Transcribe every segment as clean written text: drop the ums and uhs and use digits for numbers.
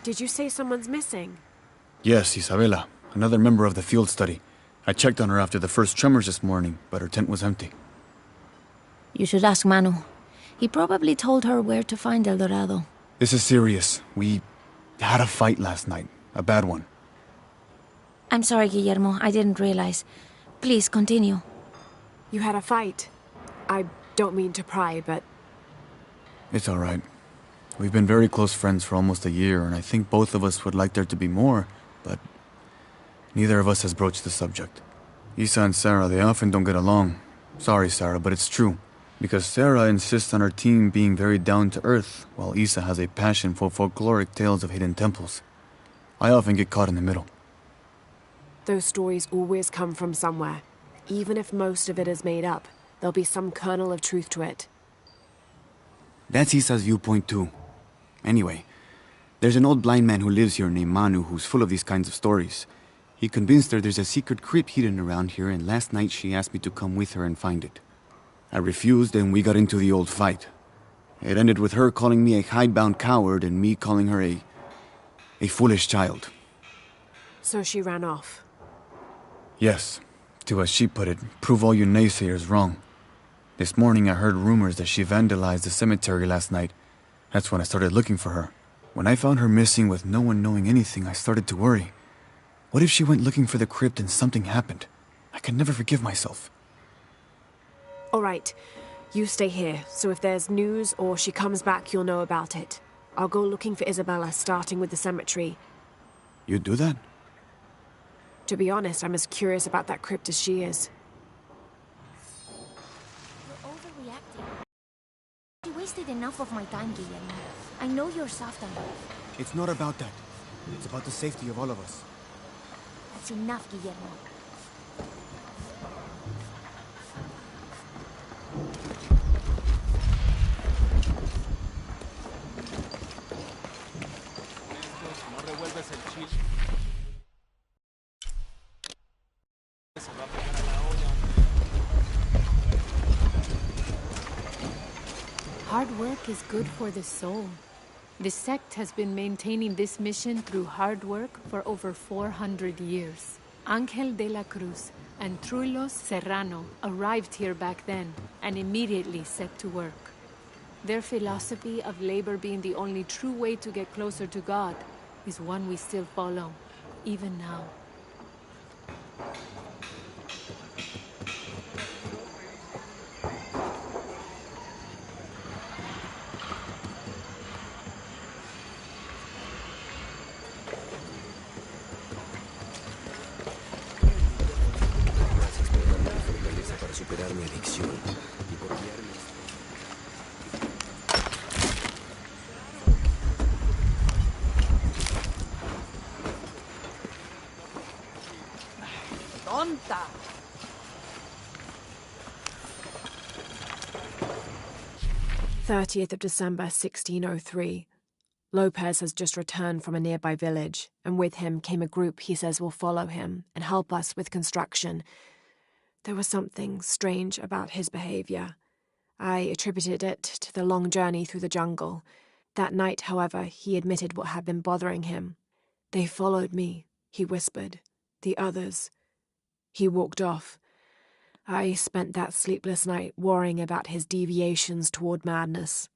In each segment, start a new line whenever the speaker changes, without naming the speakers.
Did you say someone's missing?
Yes, Isabela, another member of the field study. I checked on her after the first tremors this morning, but her tent was empty.
You should ask Manu. He probably told her where to find El Dorado.
This is serious. We had a fight last night. A bad one.
I'm sorry, Guillermo. I didn't realize. Please, continue.
You had a fight. I don't mean to pry, but...
It's all right. We've been very close friends for almost a year, and I think both of us would like there to be more, but neither of us has broached the subject. Isa and Sarah, they often don't get along. Sorry, Sarah, but it's true. Because Sarah insists on her team being very down-to-earth, while Isa has a passion for folkloric tales of hidden temples. I often get caught in the middle.
Those stories always come from somewhere. Even if most of it is made up, there'll be some kernel of truth to it.
That's Isa's viewpoint too. Anyway, there's an old blind man who lives here named Manu who's full of these kinds of stories. He convinced her there's a secret crypt hidden around here, and last night she asked me to come with her and find it. I refused, and we got into the old fight. It ended with her calling me a hidebound coward and me calling her a foolish child.
So she ran off.
Yes, to as she put it, prove all you naysayers wrong. This morning I heard rumors that she vandalized the cemetery last night. That's when I started looking for her. When I found her missing with no one knowing anything, I started to worry. What if she went looking for the crypt and something happened? I can never forgive myself.
All right, you stay here, so if there's news or she comes back, you'll know about it. I'll go looking for Isabella, starting with the cemetery.
You'd do that?
To be honest, I'm as curious about that crypt as she is.
You're overreacting. You wasted enough of my time, Guillermo. I know you're soft on her.
It's not about that. It's about the safety of all of us.
That's enough, Guillermo.
Hard work is good for the soul. The sect has been maintaining this mission through hard work for over 400 years. Ángel de la Cruz and Trulos Serrano arrived here back then and immediately set to work. Their philosophy of labor being the only true way to get closer to God is one we still follow, even now.
Superar mi adicción y por guiarme.
¡Tonta!
"30th of December, 1603. Lopez has just returned from a nearby village, and with him came a group he says will follow him and help us with construction. There was something strange about his behavior. I attributed it to the long journey through the jungle. That night, however, he admitted what had been bothering him. 'They followed me,' he whispered. 'The others.' He walked off. I spent that sleepless night worrying about his deviations toward madness.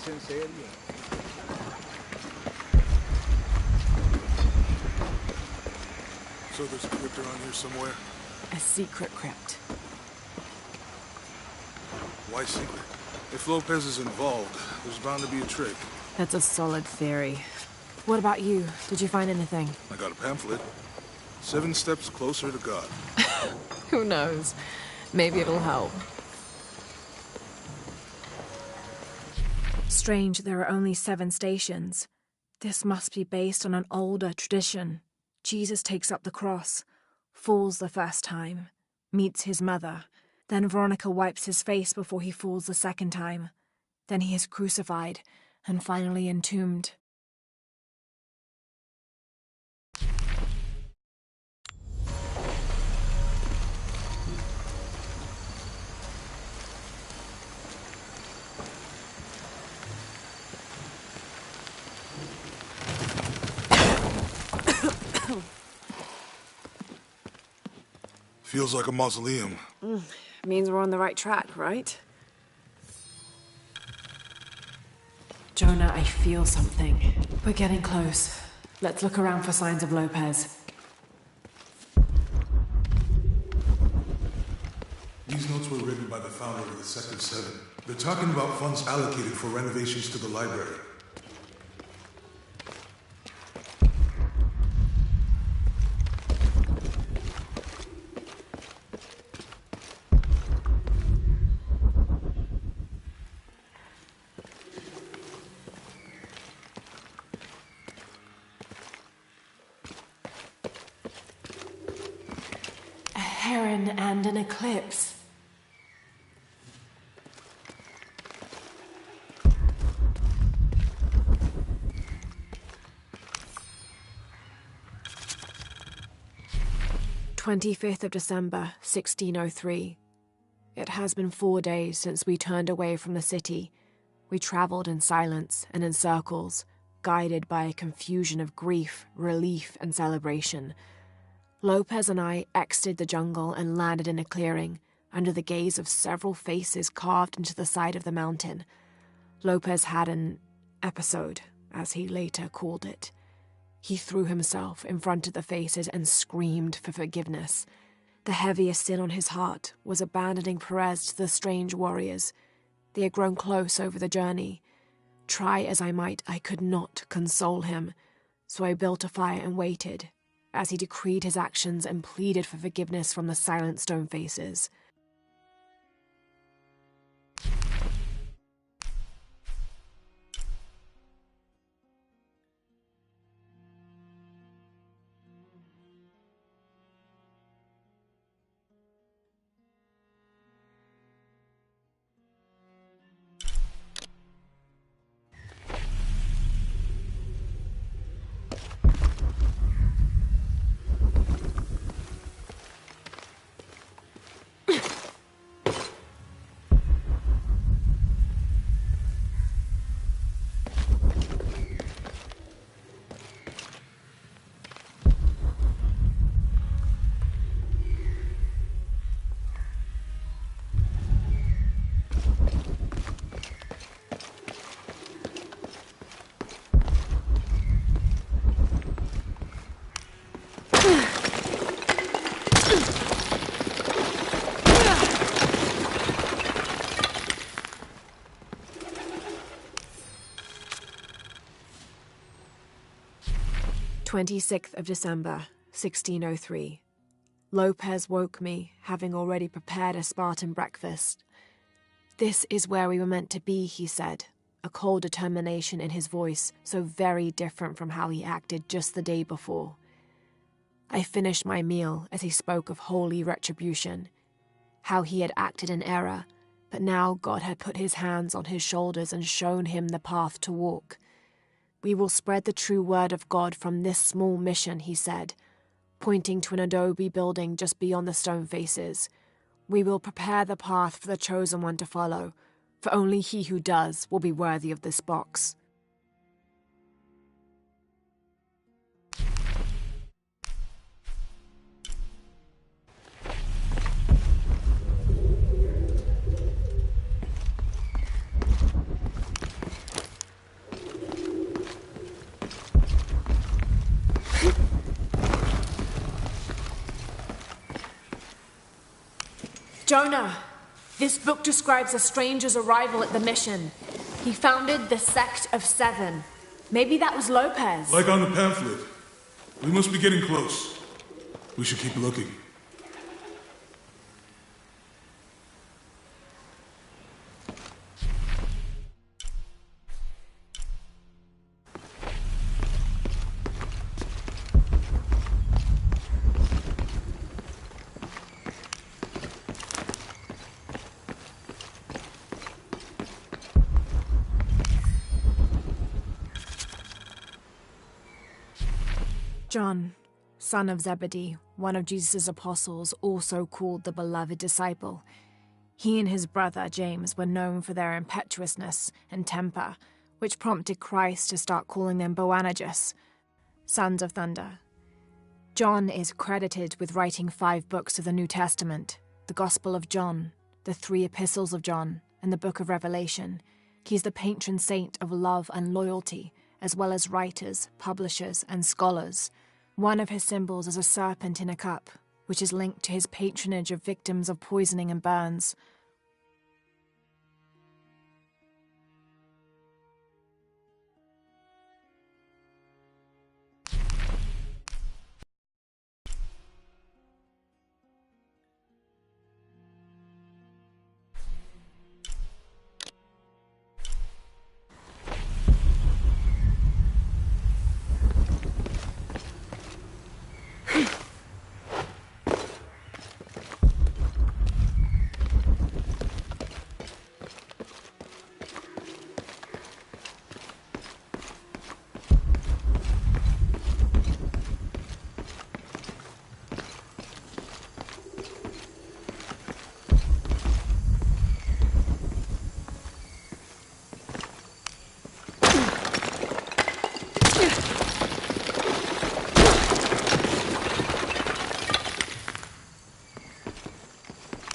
So there's a crypt around here somewhere?
A secret crypt.
Why secret? If Lopez is involved, there's bound to be a trick.
That's a solid theory. What about you? Did you find anything?
I got a pamphlet. 7 steps closer to God.
Who knows? Maybe it'll help. Strange there are only 7 stations. This must be based on an older tradition. Jesus takes up the cross, falls the first time, meets his mother. Then Veronica wipes his face before he falls the second time. Then he is crucified and finally entombed.
Feels like a mausoleum.
Means we're on the right track, right? Jonah, I feel something. We're getting close. Let's look around for signs of Lopez.
These notes were written by the founder of the Sect of 7. They're talking about funds allocated for renovations to the library.
A heron and an eclipse. "25th of December, 1603. It has been 4 days since we turned away from the city. We travelled in silence and in circles, guided by a confusion of grief, relief, and celebration. Lopez and I exited the jungle and landed in a clearing, under the gaze of several faces carved into the side of the mountain. Lopez had an episode, as he later called it. He threw himself in front of the faces and screamed for forgiveness. The heaviest sin on his heart was abandoning Perez to the strange warriors. They had grown close over the journey. Try as I might, I could not console him, so I built a fire and waited, as he decreed his actions and pleaded for forgiveness from the silent stone faces. "26th of December, 1603. Lopez woke me, having already prepared a Spartan breakfast. This is where we were meant to be, he said, a cold determination in his voice, so very different from how he acted just the day before. I finished my meal as he spoke of holy retribution, how he had acted in error, but now God had put his hands on his shoulders and shown him the path to walk. We will spread the true word of God from this small mission, he said, pointing to an adobe building just beyond the stone faces. We will prepare the path for the chosen one to follow, for only he who does will be worthy of this box. Jonah, this book describes a stranger's arrival at the mission. He founded the Sect of Seven. Maybe that was Lopez.
Like on the pamphlet. We must be getting close. We should keep looking.
John, son of Zebedee, one of Jesus' apostles, also called the beloved disciple. He and his brother James were known for their impetuousness and temper, which prompted Christ to start calling them Boanerges, sons of thunder. John is credited with writing 5 books of the New Testament, the Gospel of John, the 3 epistles of John, and the Book of Revelation. He's the patron saint of love and loyalty, as well as writers, publishers, and scholars. One of his symbols is a serpent in a cup, which is linked to his patronage of victims of poisoning and burns.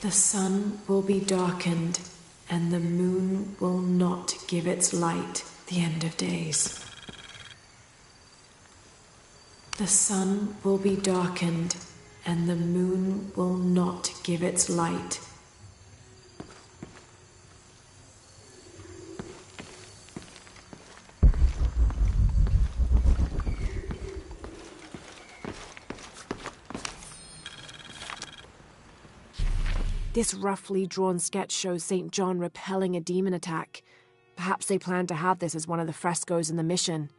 The sun will be darkened, and the moon will not give its light the end of days. The sun will be darkened, and the moon will not give its light. This roughly drawn sketch shows St. John repelling a demon attack. Perhaps they plan to have this as one of the frescoes in the mission.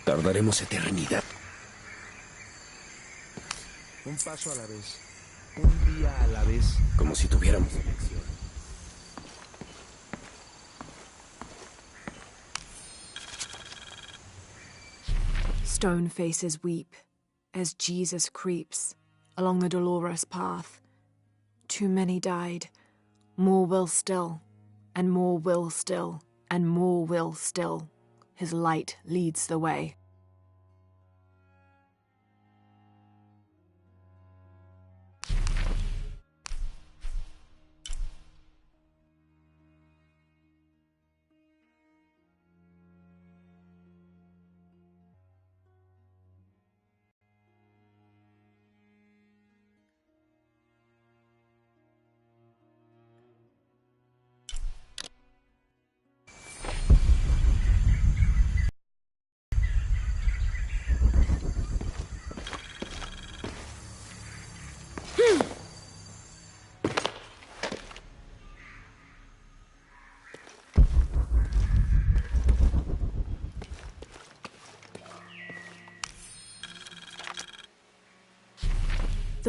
Tardaremos eternidad.
Un paso a la vez, un día a la vez.
Como si tuviéramos elección.
Stone faces weep as Jesus creeps along the dolorous path. Too many died. More will still, and more will still, and more will still. His light leads the way.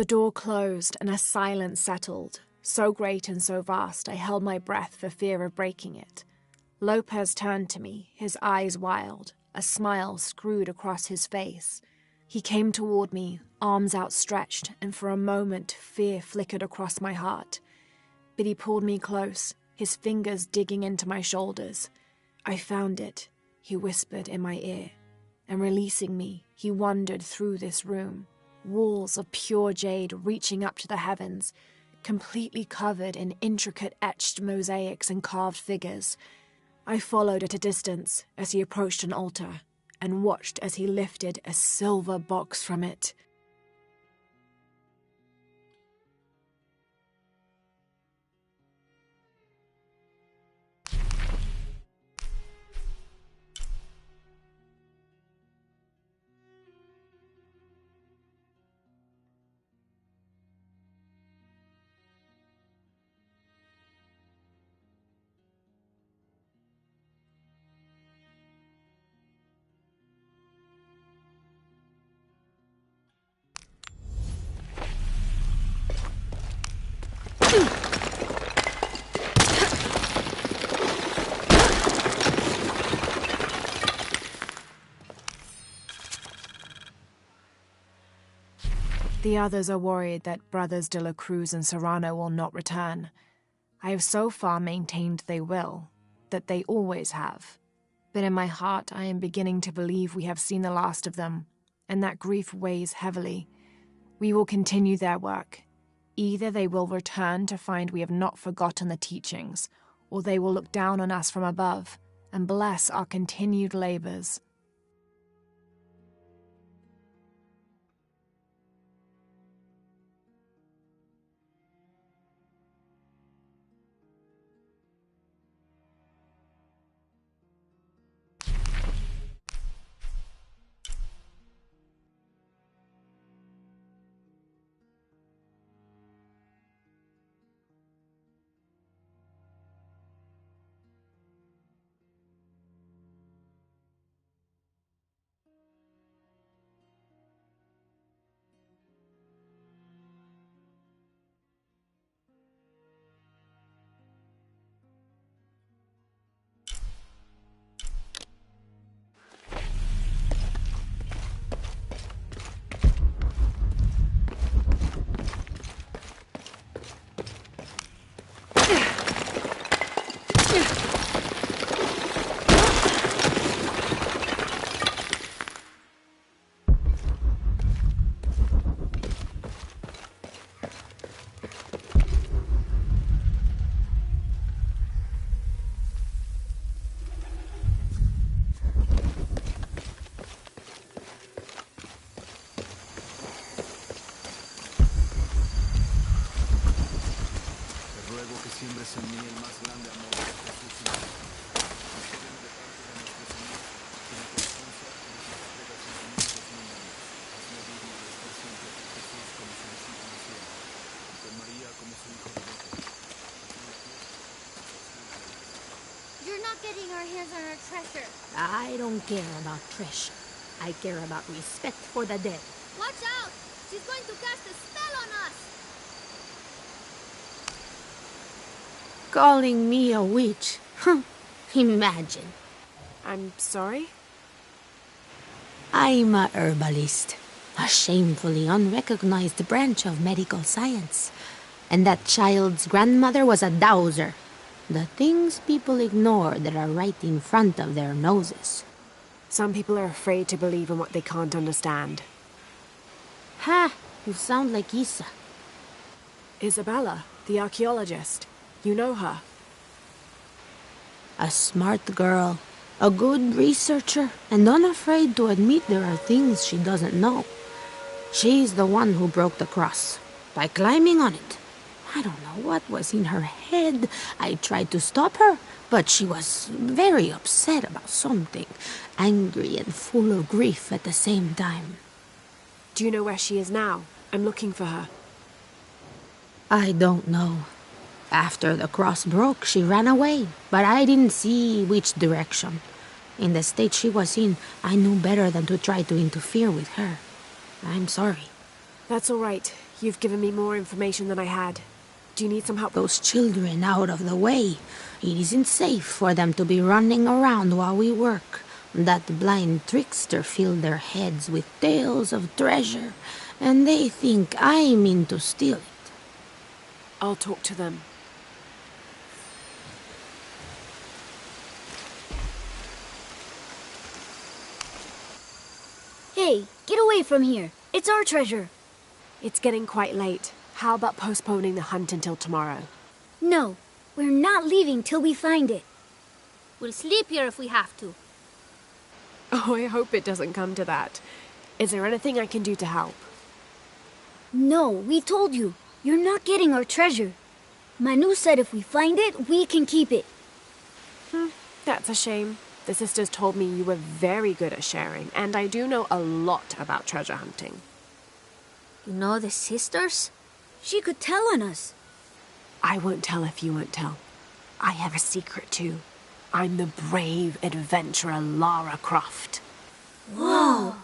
The door closed and a silence settled, so great and so vast I held my breath for fear of breaking it. Lopez turned to me, his eyes wild, a smile screwed across his face. He came toward me, arms outstretched, and for a moment fear flickered across my heart. But he pulled me close, his fingers digging into my shoulders. "I found it," he whispered in my ear, and releasing me, he wandered through this room, walls of pure jade reaching up to the heavens, completely covered in intricate etched mosaics and carved figures. I followed at a distance as he approached an altar, and watched as he lifted a silver box from it. The others are worried that Brothers de la Cruz and Serrano will not return. I have so far maintained they will, that they always have. But in my heart I am beginning to believe we have seen the last of them, and that grief weighs heavily. We will continue their work. Either they will return to find we have not forgotten the teachings, or they will look down on us from above and bless our continued labors.
You're not getting our hands on our treasure.
I don't care about treasure. I care about respect for the dead.
Watch out! She's going to cast a spell on us!
Calling me a witch? Imagine.
I'm sorry?
I'm a herbalist, a shamefully unrecognized branch of medical science. And that child's grandmother was a dowser. The things people ignore that are right in front of their noses.
Some people are afraid to believe in what they can't understand.
Ha! You sound like Isa.
Isabella, the archaeologist. You know her.
A smart girl, a good researcher, and unafraid to admit there are things she doesn't know. She's the one who broke the cross, by climbing on it. I don't know what was in her head. I tried to stop her, but she was very upset about something, angry and full of grief at the same time.
Do you know where she is now? I'm looking for her.
I don't know. After the cross broke, she ran away, but I didn't see which direction. In the state she was in, I knew better than to try to interfere with her. I'm sorry.
That's all right. You've given me more information than I had. Do you need some help?
Those children out of the way. It isn't safe for them to be running around while we work. That blind trickster filled their heads with tales of treasure, and they think I mean to steal it.
I'll talk to them.
Hey, get away from here. It's our treasure.
It's getting quite late. How about postponing the hunt until tomorrow?
No, we're not leaving till we find it.
We'll sleep here if we have to.
Oh, I hope it doesn't come to that. Is there anything I can do to help?
No, we told you. You're not getting our treasure. Manu said if we find it, we can keep it.
That's a shame. The sisters told me you were very good at sharing, and I do know a lot about treasure hunting.
You know the sisters?
She could tell on us.
I won't tell if you won't tell. I have a secret too. I'm the brave adventurer Lara Croft.
Whoa!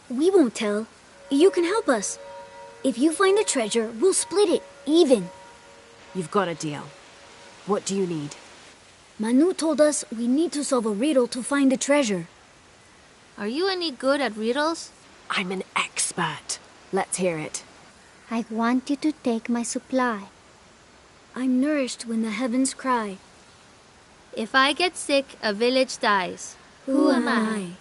We won't tell. You can help us. If you find the treasure, we'll split it, even.
You've got a deal. What do you need?
Manu told us we need to solve a riddle to find the treasure.
Are you any good at riddles?
I'm an expert. Let's hear it.
I want you to take my supply.
I'm nourished when the heavens cry.
If I get sick, a village dies.
Who am I?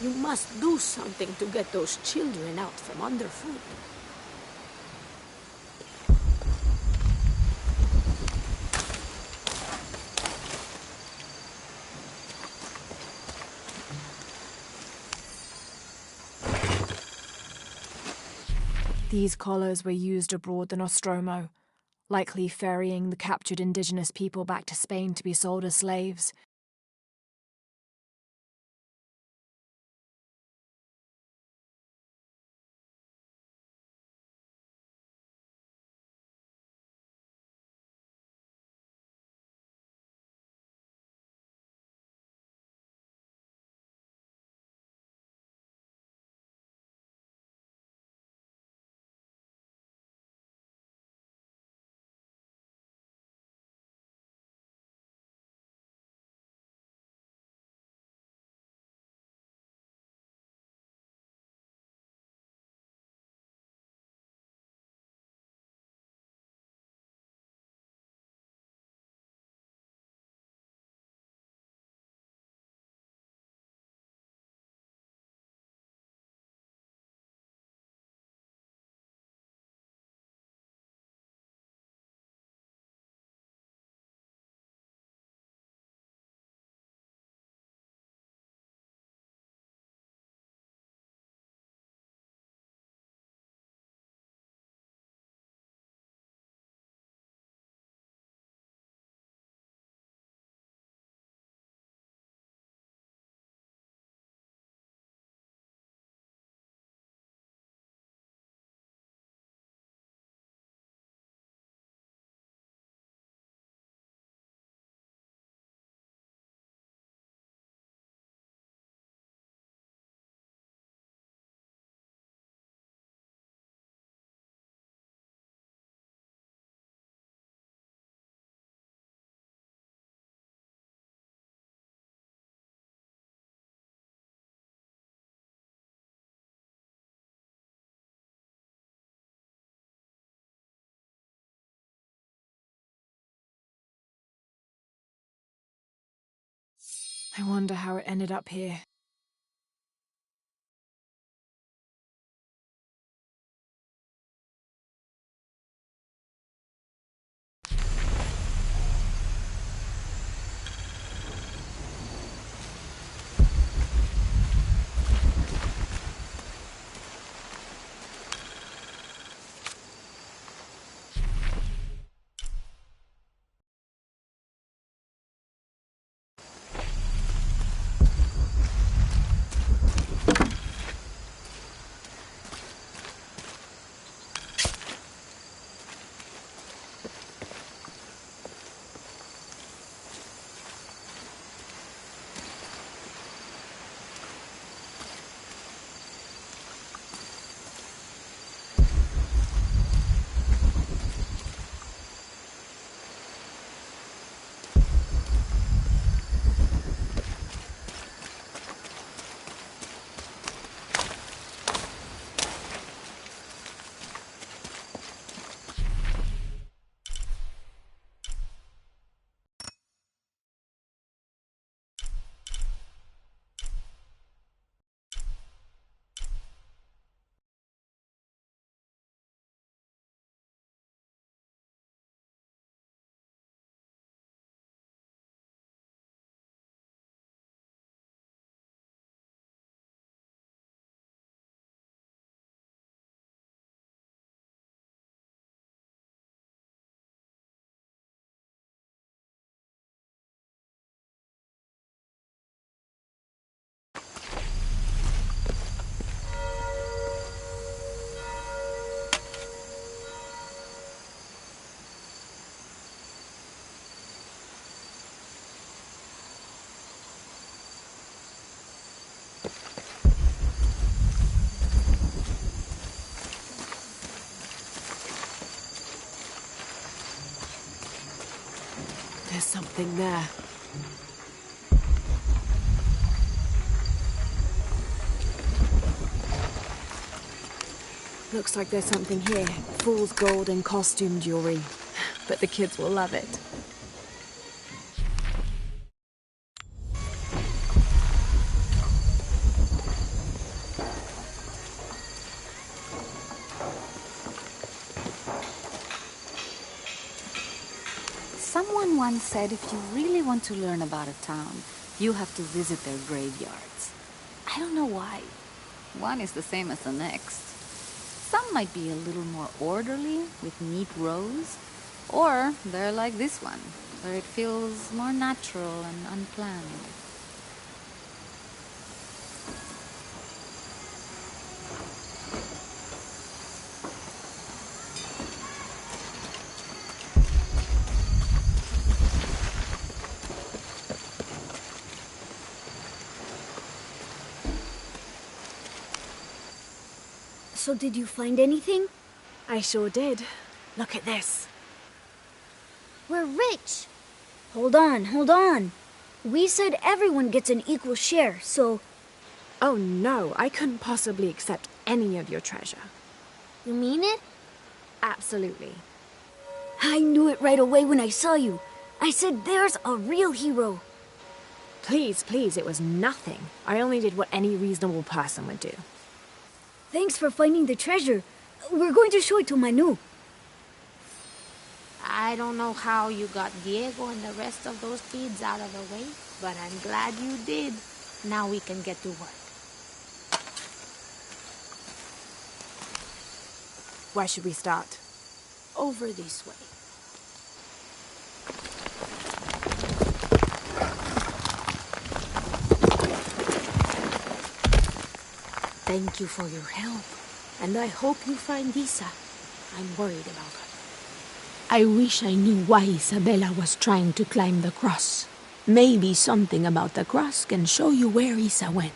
You must do something to get those children out from underfoot.
These collars were used abroad in Nostromo, likely ferrying the captured indigenous people back to Spain to be sold as slaves. I wonder how it ended up here. There's something there. Looks like there's something here. Fool's gold and costume jewelry. But the kids will love it.
Someone once said if you really want to learn about a town, you have to visit their graveyards. I don't know why. One is the same as the next. Some might be a little more orderly, with neat rows, or they're like this one, where it feels more natural and unplanned.
So did you find anything?
I sure did. Look at this.
We're rich.
Hold on. We said everyone gets an equal share, so...
Oh no, I couldn't possibly accept any of your treasure.
You mean it?
Absolutely.
I knew it right away when I saw you. I said there's a real hero.
Please, it was nothing. I only did what any reasonable person would do.
Thanks for finding the treasure. We're going to show it to Manu.
I don't know how you got Diego and the rest of those kids out of the way, but I'm glad you did. Now we can get to work.
Where should we start?
Over this way. Thank you for your help, and I hope you find Isa. I'm worried about her. I wish I knew why Isabella was trying to climb the cross. Maybe something about the cross can show you where Isa went.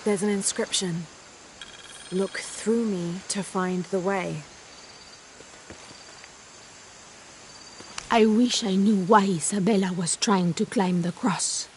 There's an inscription. Look through me to find the way.
I wish I knew why Isabella was trying to climb the cross.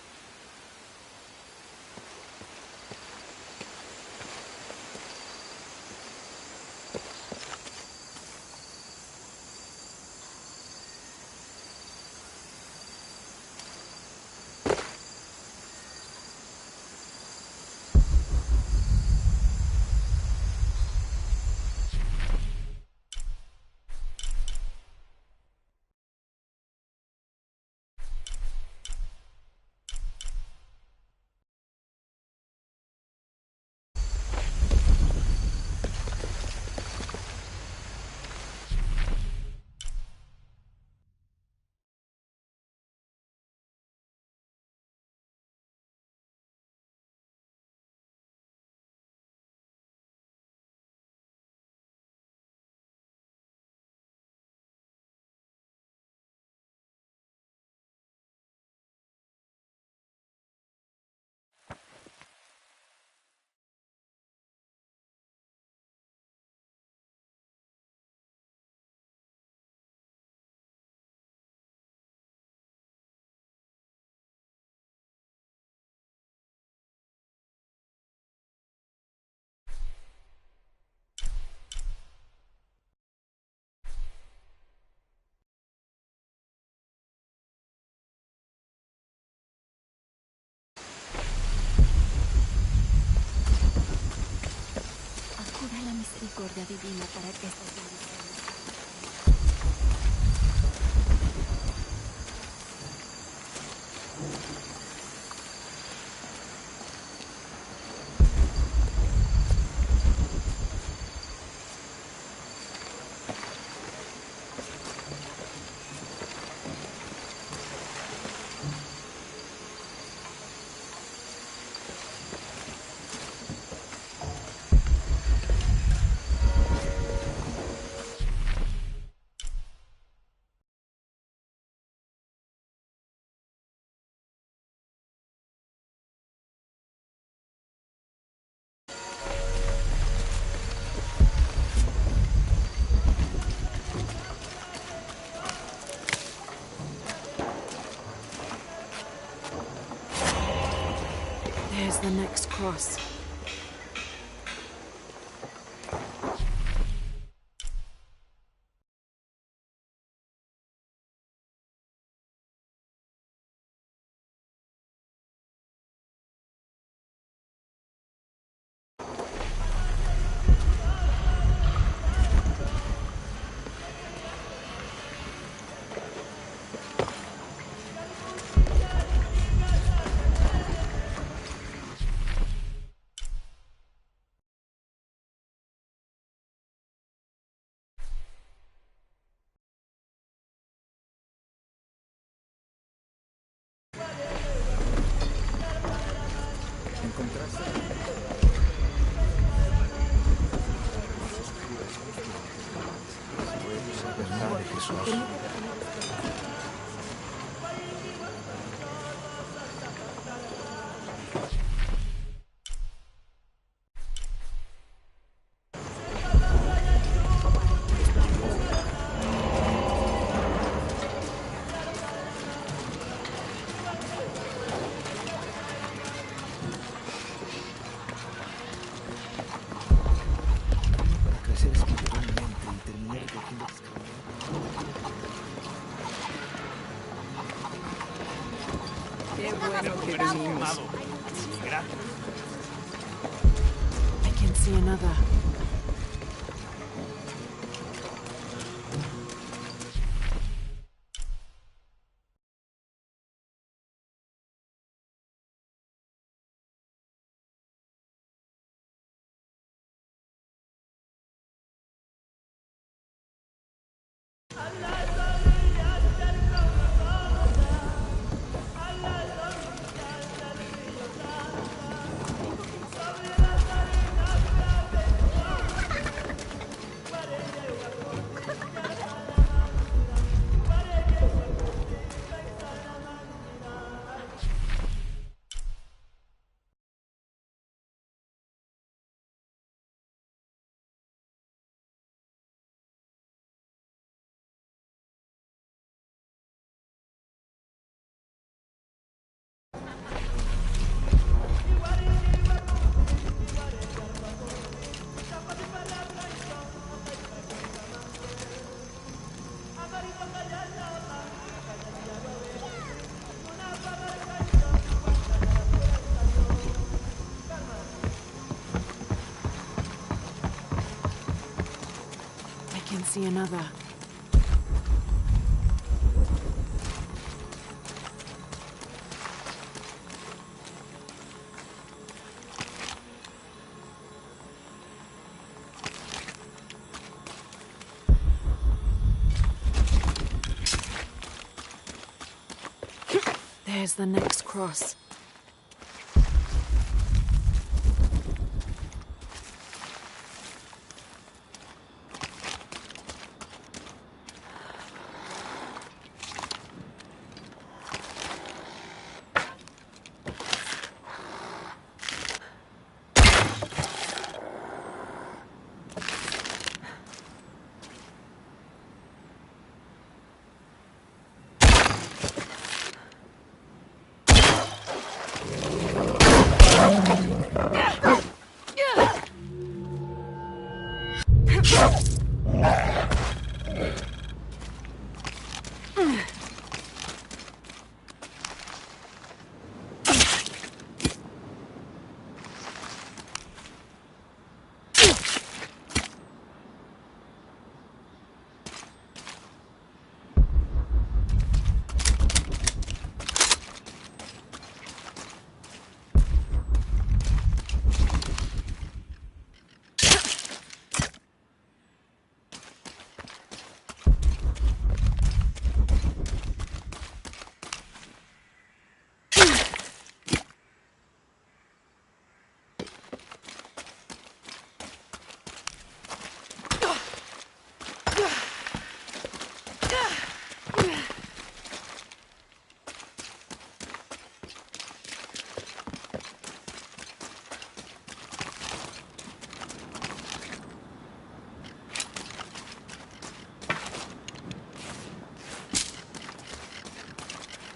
Acuda a la misericordia divina para que estas bendiciones.
There's the next cross. I can see another. I can see another. There's the next cross.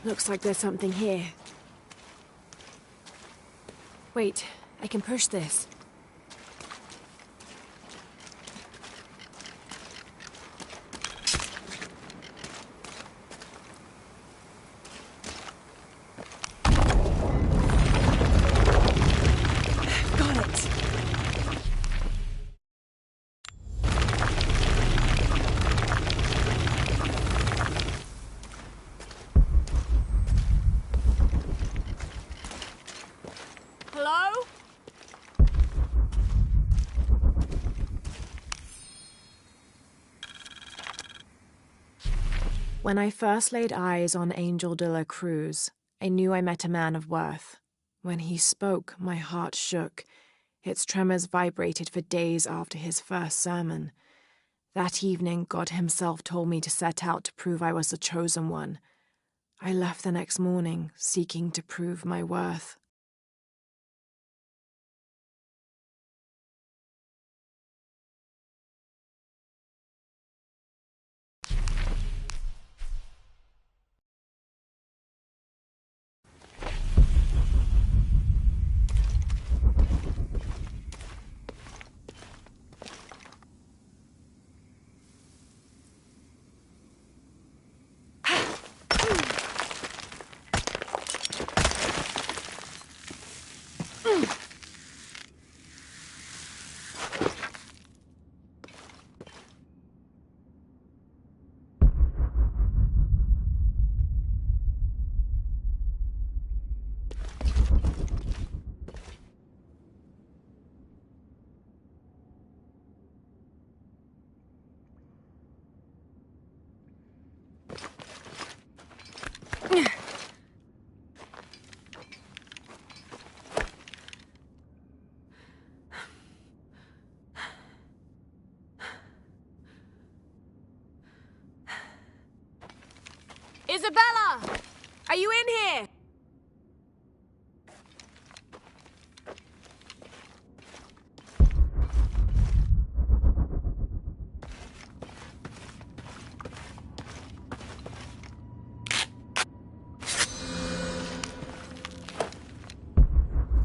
Looks like there's something here. Wait, I can push this. Got it. Hello? When I first laid eyes on Angel de la Cruz, I knew I met a man of worth. When he spoke, my heart shook. Its tremors vibrated for days after his first sermon. That evening, God himself told me to set out to prove I was the chosen one. I left the next morning, seeking to prove my worth. Isabella! Are you in here?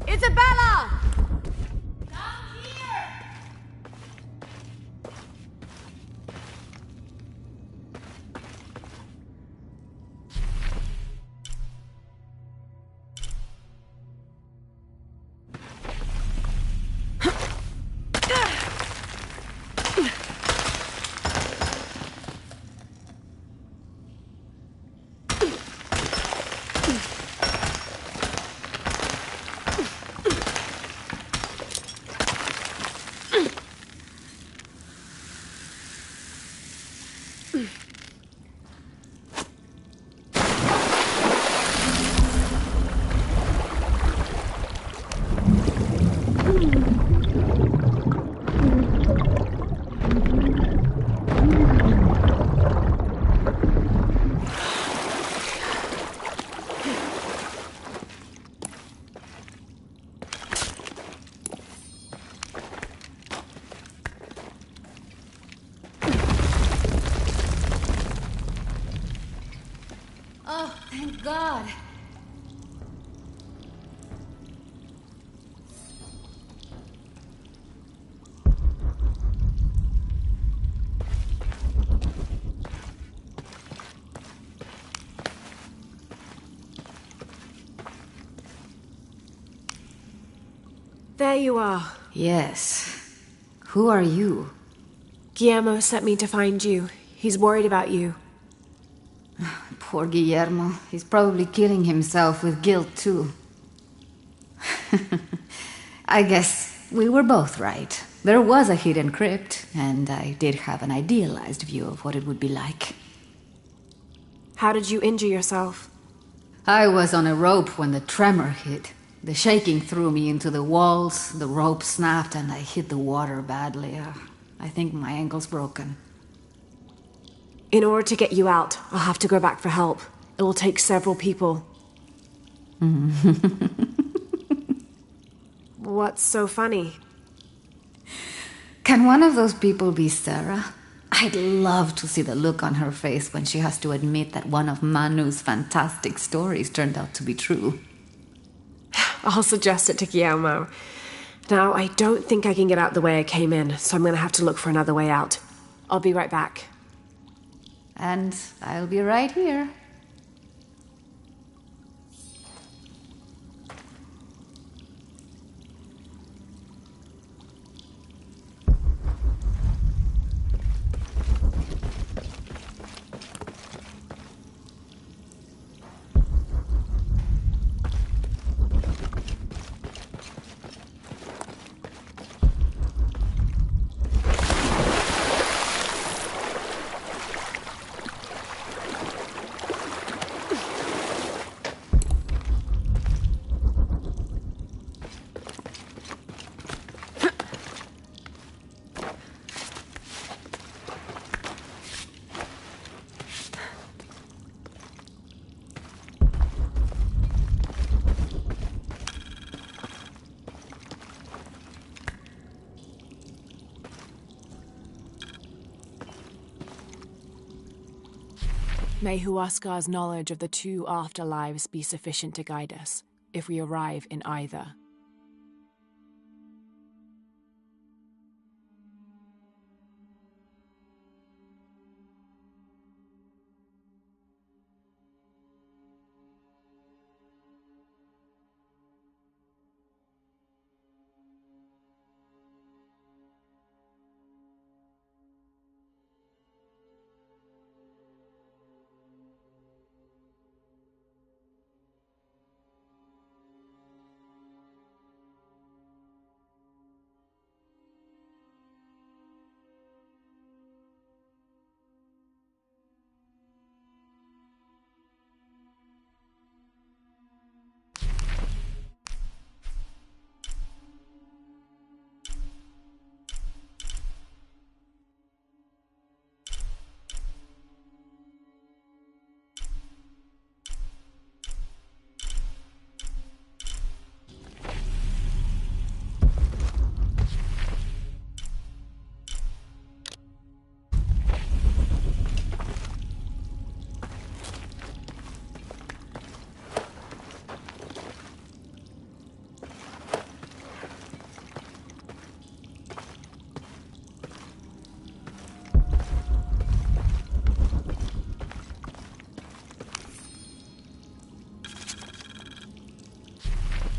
Isabella! Down here!
Oh, thank God.
There you are.
Yes. Who are you?
Guillermo sent me to find you. He's worried about you.
Poor Guillermo. He's probably killing himself with guilt, too. I guess we were both right. There was a hidden crypt, and I did have an idealized view of what it would be like.
How did you injure yourself?
I was on a rope when the tremor hit. The shaking threw me into the walls, the rope snapped, and I hit the water badly. I think my ankle's broken.
In order to get you out, I'll have to go back for help. It will take several people. What's so funny?
Can one of those people be Sarah? I'd love to see the look on her face when she has to admit that one of Manu's fantastic stories turned out to be true.
I'll suggest it to Guillermo. Now, I don't think I can get out the way I came in, so I'm going to have to look for another way out. I'll be right back.
And I'll be right here.
May Huascar's knowledge of the two afterlives be sufficient to guide us, if we arrive in either.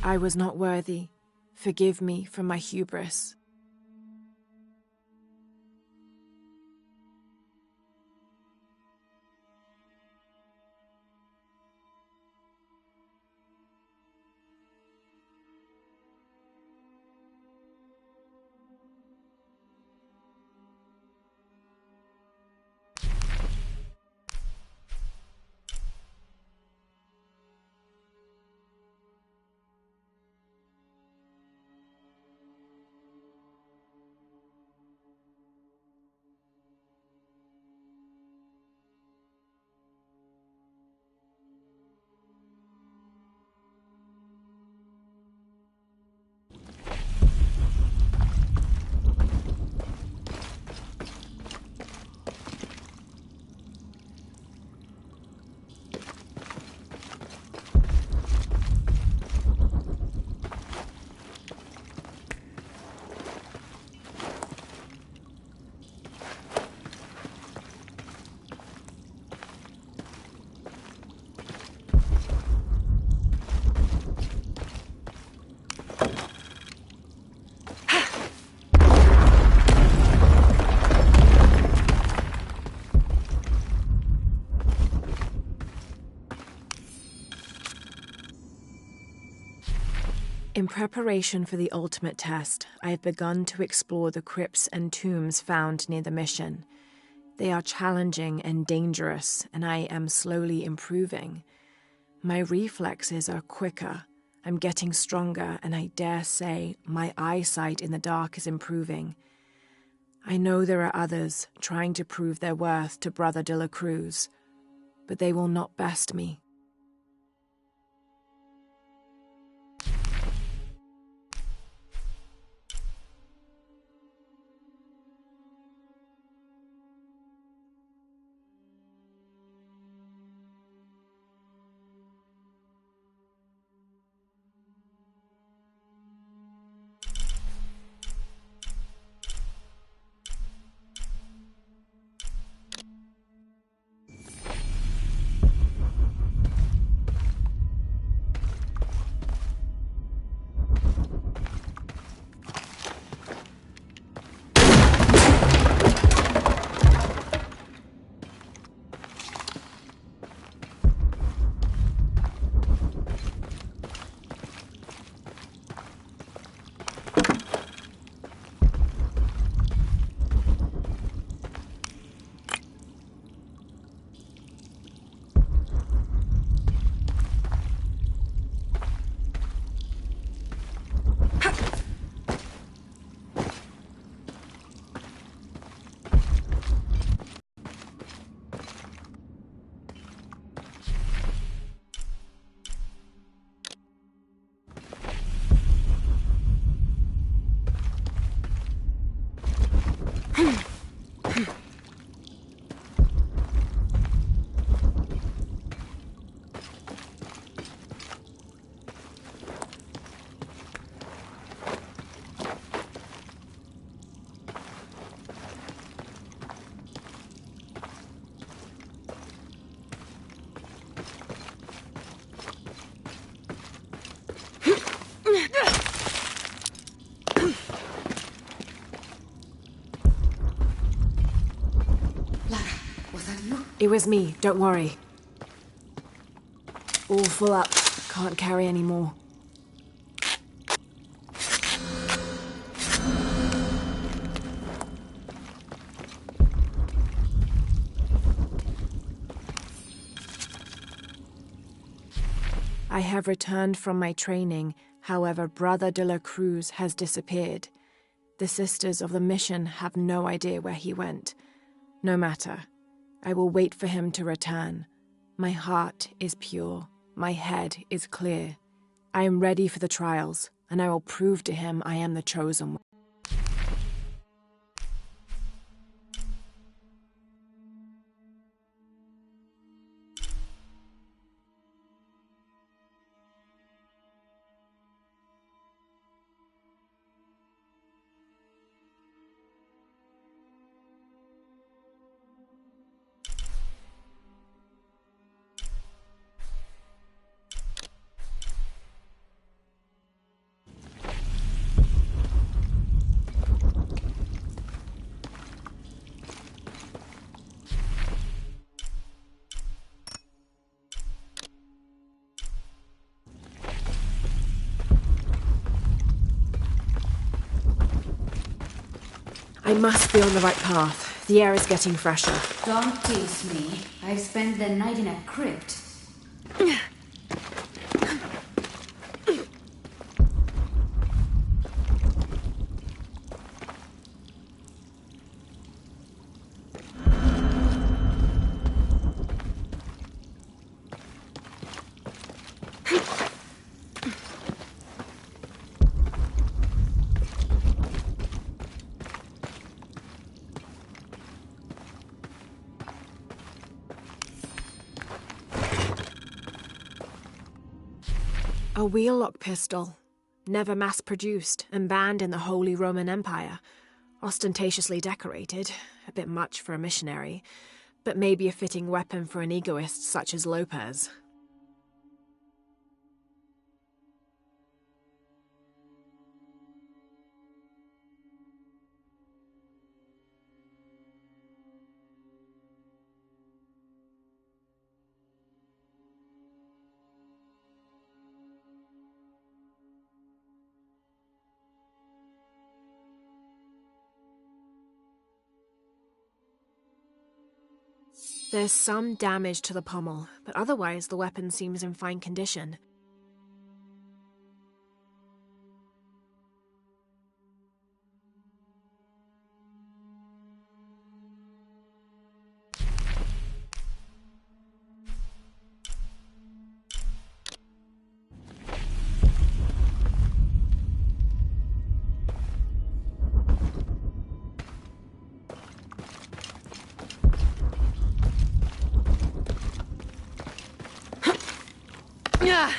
I was not worthy. Forgive me for my hubris. In preparation for the ultimate test, I have begun to explore the crypts and tombs found near the mission. They are challenging and dangerous, and I am slowly improving. My reflexes are quicker, I'm getting stronger, and I dare say my eyesight in the dark is improving. I know there are others trying to prove their worth to Brother de la Cruz, but they will not best me. It was me, don't worry. All full up. Can't carry any more. I have returned from my training, however, Brother de la Cruz has disappeared. The sisters of the mission have no idea where he went. No matter. I will wait for him to return. My heart is pure. My head is clear. I am ready for the trials, and I will prove to him I am the chosen one. I must be on the right path. The air is getting fresher.
Don't tease me. I've spent the night in a crypt.
A wheel-lock pistol. Never mass-produced and banned in the Holy Roman Empire. Ostentatiously decorated. A bit much for a missionary. But maybe a fitting weapon for an egoist such as Lopez. There's some damage to the pommel, but otherwise the weapon seems in fine condition. Yeah.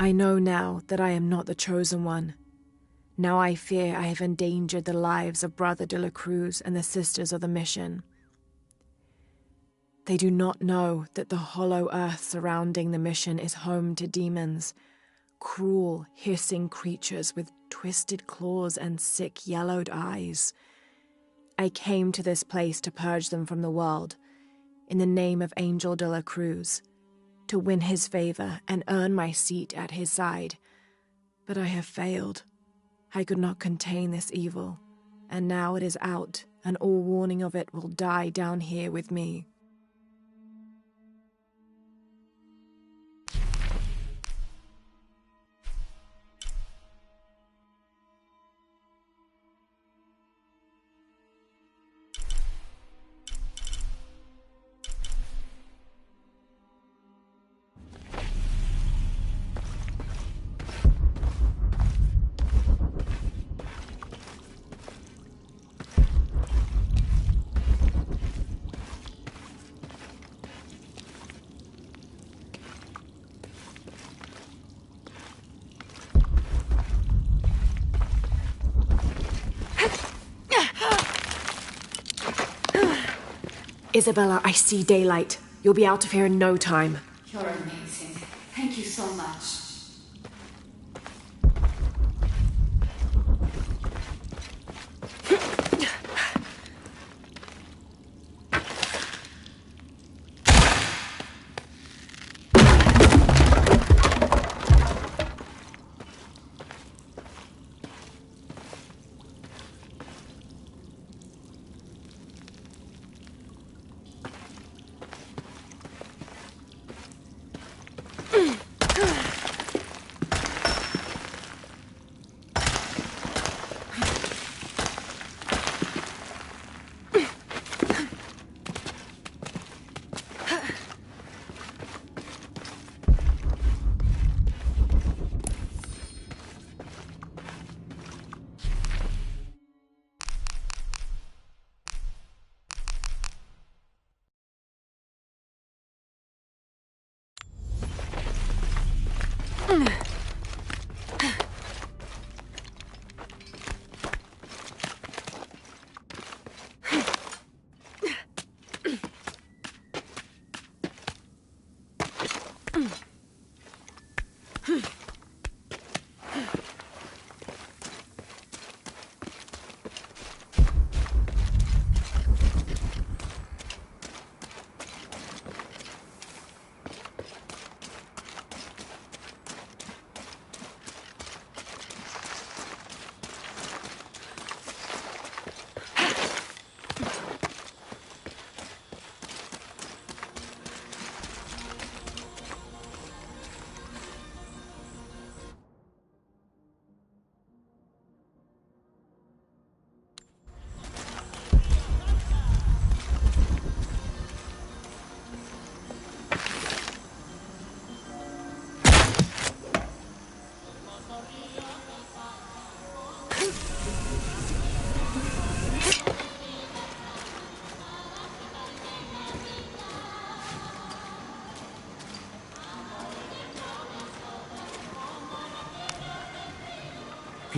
I know now that I am not the chosen one. Now I fear I have endangered the lives of Brother de la Cruz and the sisters of the mission. They do not know that the hollow earth surrounding the mission is home to demons, cruel, hissing creatures with twisted claws and sick yellowed eyes. I came to this place to purge them from the world, in the name of Angel de la Cruz, to win his favor and earn my seat at his side. But I have failed. I could not contain this evil, and now it is out, and all warning of it will die down here with me. Isabella, I see daylight. You'll be out of here in no time.
You're amazing. Thank you so much.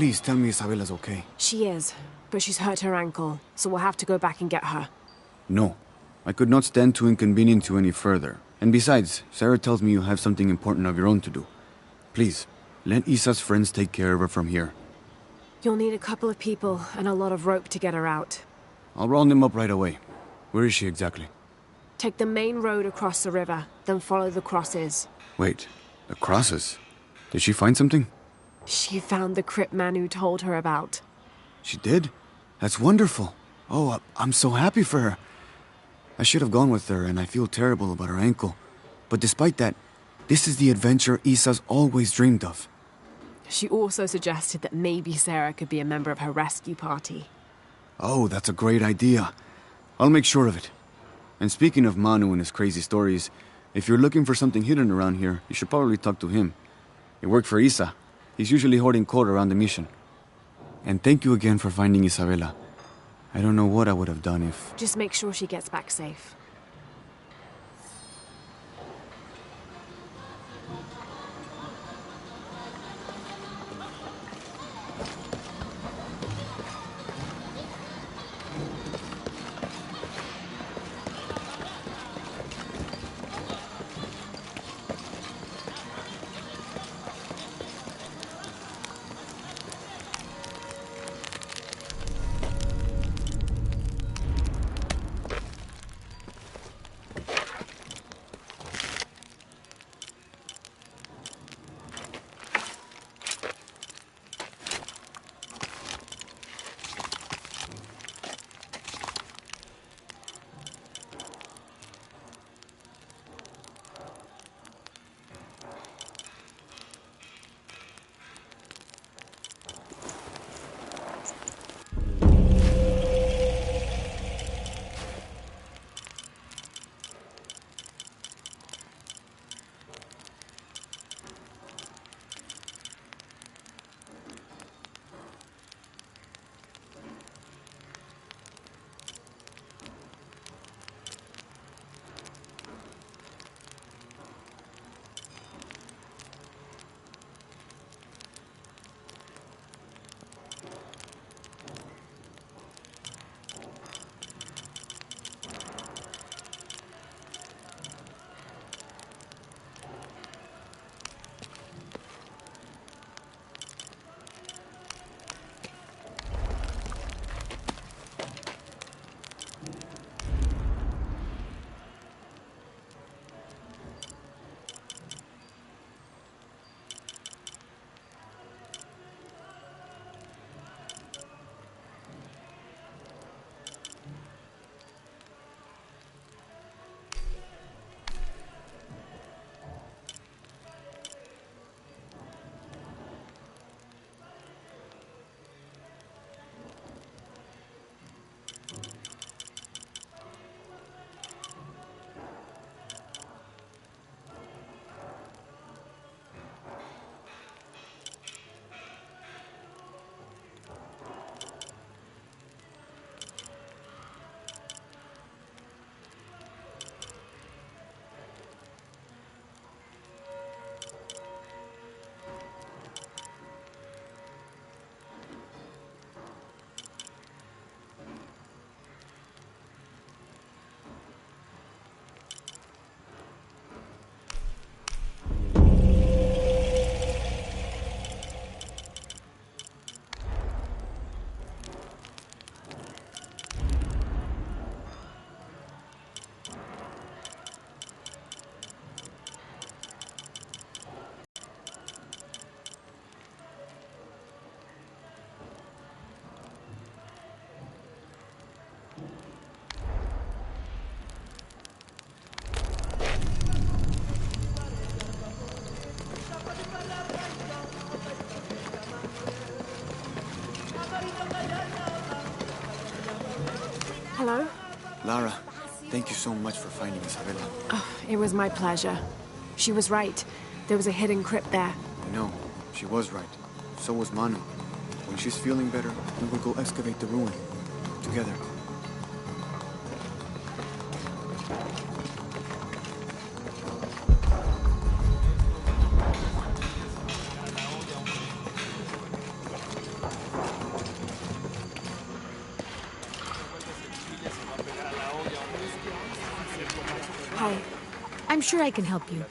Please tell me Isabella's okay.
She is, but she's hurt her ankle, so we'll have to go back and get her.
No. I could not stand to inconvenience you any further. And besides, Sarah tells me you have something important of your own to do. Please, let Isa's friends take care of her from here.
You'll need a couple of people and a lot of rope to get her out.
I'll round them up right away. Where is she exactly?
Take the main road across the river, then follow the crosses.
Wait, the crosses? Did she find something?
She found the crypt Manu told her about.
She did? That's wonderful. Oh, I'm so happy for her. I should have gone with her, and I feel terrible about her ankle. But despite that, this is the adventure Isa's always dreamed of.
She also suggested that maybe Sarah could be a member of her rescue party.
Oh, that's a great idea. I'll make sure of it. And speaking of Manu and his crazy stories, if you're looking for something hidden around here, you should probably talk to him. He worked for Isa. He's usually hoarding coal around the mission. And thank you again for finding Isabella. I don't know what I would have done if...
Just make sure she gets back safe.
Lara, thank you so much for finding Isabella.
Oh, it was my pleasure. She was right. There was a hidden crypt there.
I know. She was right. So was Manu. When she's feeling better, we will go excavate the ruin. Together.
Hi. I'm sure I can help you.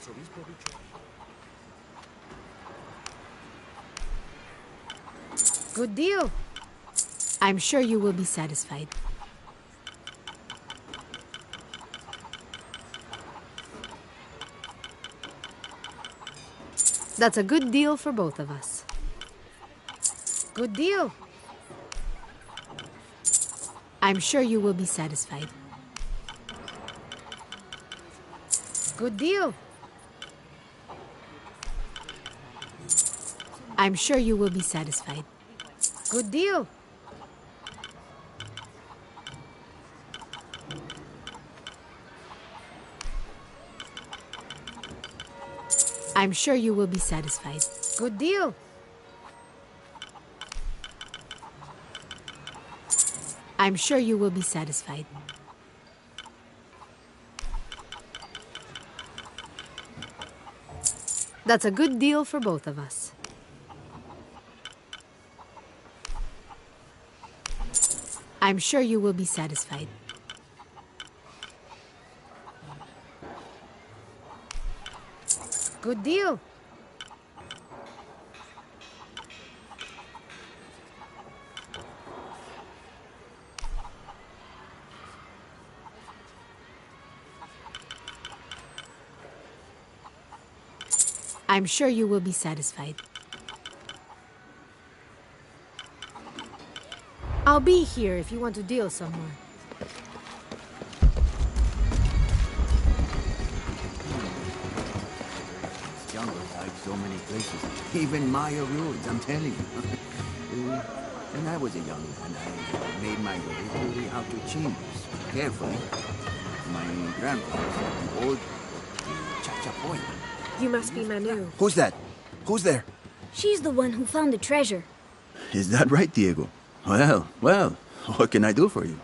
Good deal. I'm sure you will be satisfied. That's a good deal for both of us. Good deal. I'm sure you will be satisfied. Good deal. I'm sure you will be satisfied. Good deal. I'm sure you will be satisfied. Good deal. I'm sure you will be satisfied. That's a good deal for both of us. I'm sure you will be satisfied. Good deal. I'm sure you will be satisfied. I'll be here if you want to deal somewhere.
This jungle like so many places. Even Maya ruins, I'm telling you. When I was a young man, I made my way through the outer chambers, carefully. My grandfather said an old chachapoy.
You must be Manu.
Who's that? Who's there?
She's the one who found the treasure.
Is that right, Diego? Well, what can I do for you?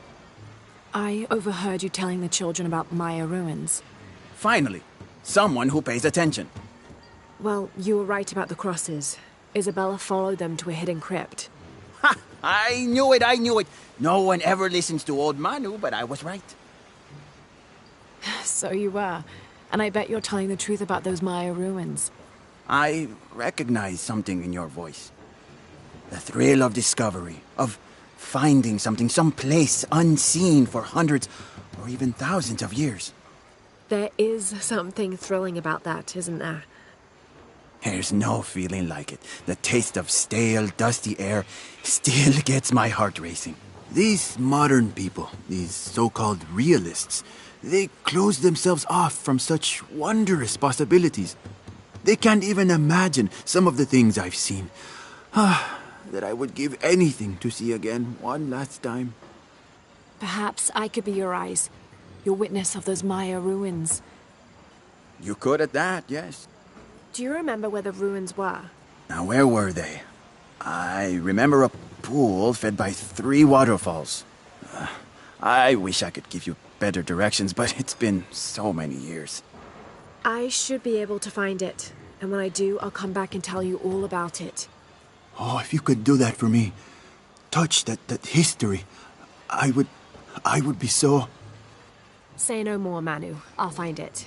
I overheard you telling the children about Maya ruins.
Finally, someone who pays attention.
Well, you were right about the crosses. Isabella followed them to a hidden crypt.
Ha! I knew it! No one ever listens to old Manu, but I was right.
So you were. And I bet you're telling the truth about those Maya ruins.
I recognize something in your voice. The thrill of discovery, of finding something someplace unseen for hundreds or even thousands of years.
There is something thrilling about that, isn't there?
There's no feeling like it. The taste of stale, dusty air still gets my heart racing. These modern people, these so-called realists, they close themselves off from such wondrous possibilities. They can't even imagine some of the things I've seen. That I would give anything to see again one last time.
Perhaps I could be your eyes, your witness of those Maya ruins.
You could at that, yes.
Do you remember where the ruins were?
Now, where were they? I remember a pool fed by 3 waterfalls. I wish I could give you better directions, but it's been so many years.
I should be able to find it. And when I do, I'll come back and tell you all about it.
Oh, if you could do that for me. Touch that history. I would be so...
Say no more, Manu. I'll find it.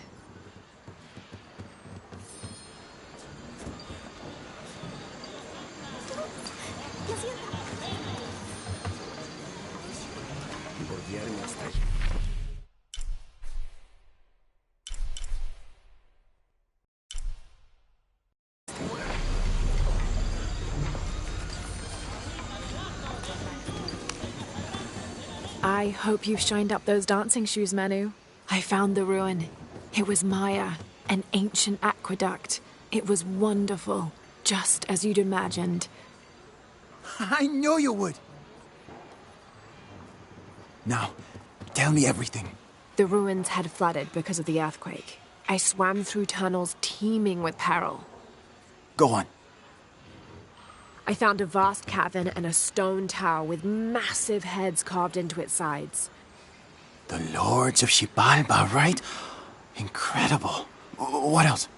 I hope you've shined up those dancing shoes, Manu. I found the ruin. It was Maya, an ancient aqueduct. It was wonderful, just as you'd imagined.
I knew you would! Now, Tell me everything.
The ruins had flooded because of the earthquake. I swam through tunnels teeming with peril.
Go on.
I found a vast cavern and a stone tower with massive heads carved into its sides.
The Lords of Xibalba, right? Incredible. What else?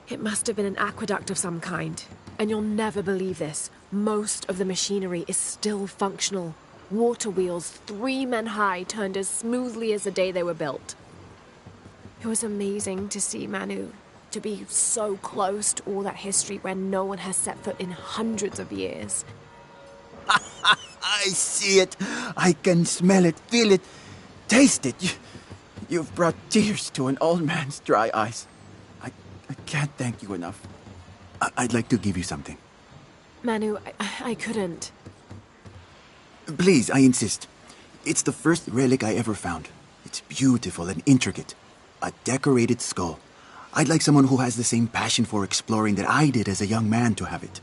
It must have been an aqueduct of some kind. And you'll never believe this. Most of the machinery is still functional. Water wheels 3 men high turned as smoothly as the day they were built. It was amazing to see, Manu. To be so close to all that history where no one has set foot in hundreds of years.
I see it. I can smell it, feel it, taste it. You've brought tears to an old man's dry eyes. I can't thank you enough. I'd like to give you something.
Manu, I couldn't.
Please, I insist. It's the first relic I ever found. It's beautiful and intricate. A decorated skull. I'd like someone who has the same passion for exploring that I did as a young man to have it.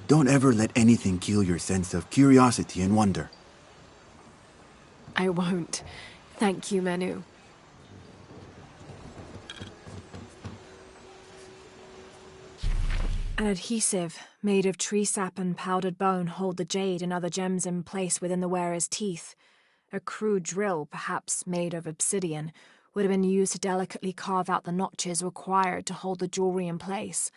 Don't ever let anything kill your sense of curiosity and wonder.
I won't. Thank you, Manu. An adhesive made of tree sap and powdered bone hold the jade and other gems in place within the wearer's teeth. A crude drill, perhaps made of obsidian, would have been used to delicately carve out the notches required to hold the jewelry in place.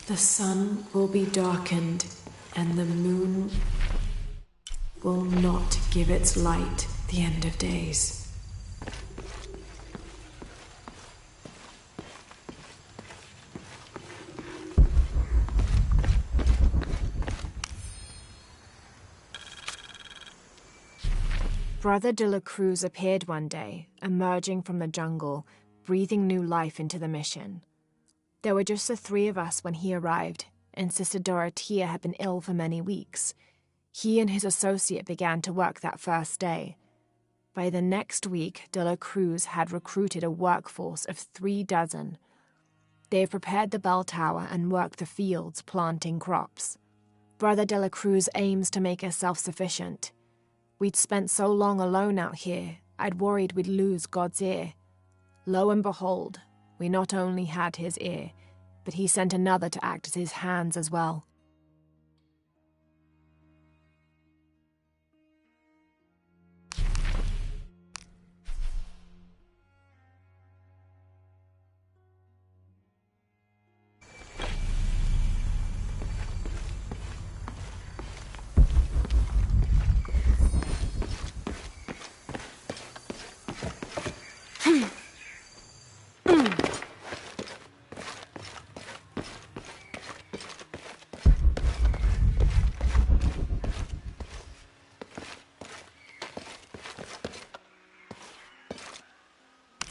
The sun will be darkened, and the moon will not give its light the end of days. Brother de la Cruz appeared one day, emerging from the jungle, breathing new life into the mission. There were just the 3 of us when he arrived, and Sister Dorothea had been ill for many weeks. He and his associate began to work that first day. By the next week, de la Cruz had recruited a workforce of 3 dozen. They have prepared the bell tower and worked the fields, planting crops. Brother de la Cruz aims to make us self-sufficient. We'd spent so long alone out here, I'd worried we'd lose God's ear. Lo and behold, we not only had his ear, but he sent another to act as his hands as well.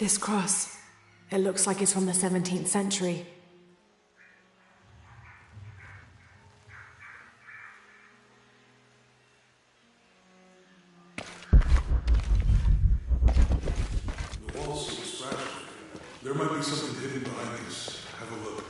This cross, it looks like it's from the 17th century.
The walls seem scratched. There might be something hidden behind this. Have a look.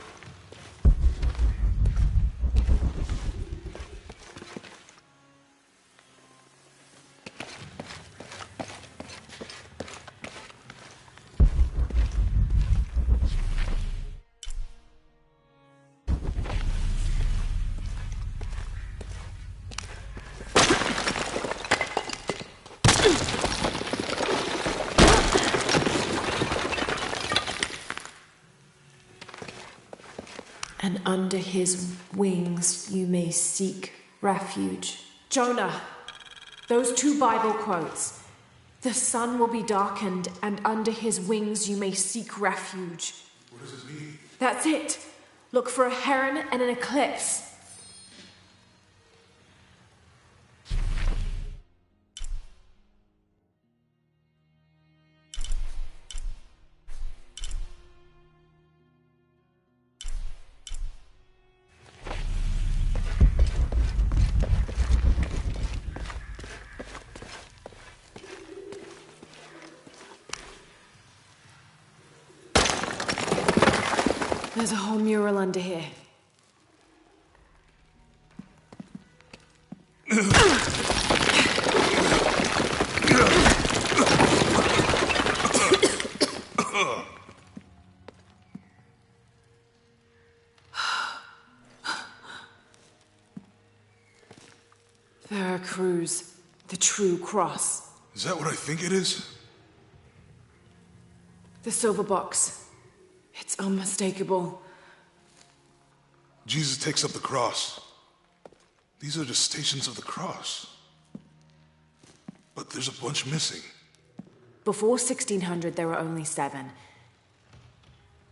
And under his wings you may seek refuge. Jonah, those two Bible quotes. The sun will be darkened, and under his wings you may seek refuge.
What does it mean?
That's it. Look for a heron and an eclipse. There's a whole mural under here. Veracruz, the true cross.
Is that what I think it is?
The silver box. It's unmistakable.
Jesus takes up the cross. These are the stations of the cross. But there's a bunch missing.
Before 1600, there were only 7.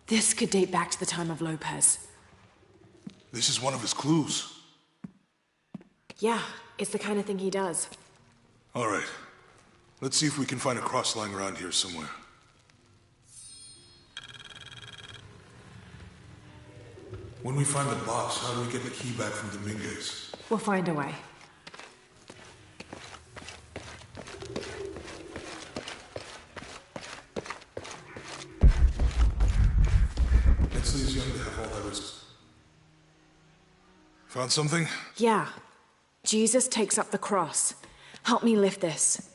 This could date back to the time of Lopez.
This is one of his clues.
Yeah, it's the kind of thing he does.
All right. Let's see if we can find a cross lying around here somewhere. When we find the box, how do we get the key back from Dominguez?
We'll find a way.
Ensley's young to have all that risk. Found something?
Yeah. Jesus takes up the cross. Help me lift this.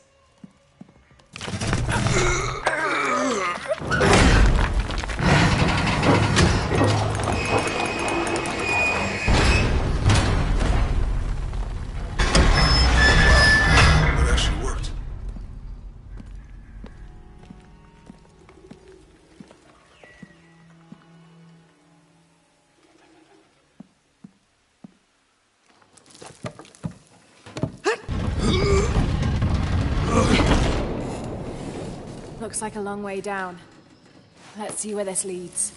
Looks like a long way down. Let's see where this leads.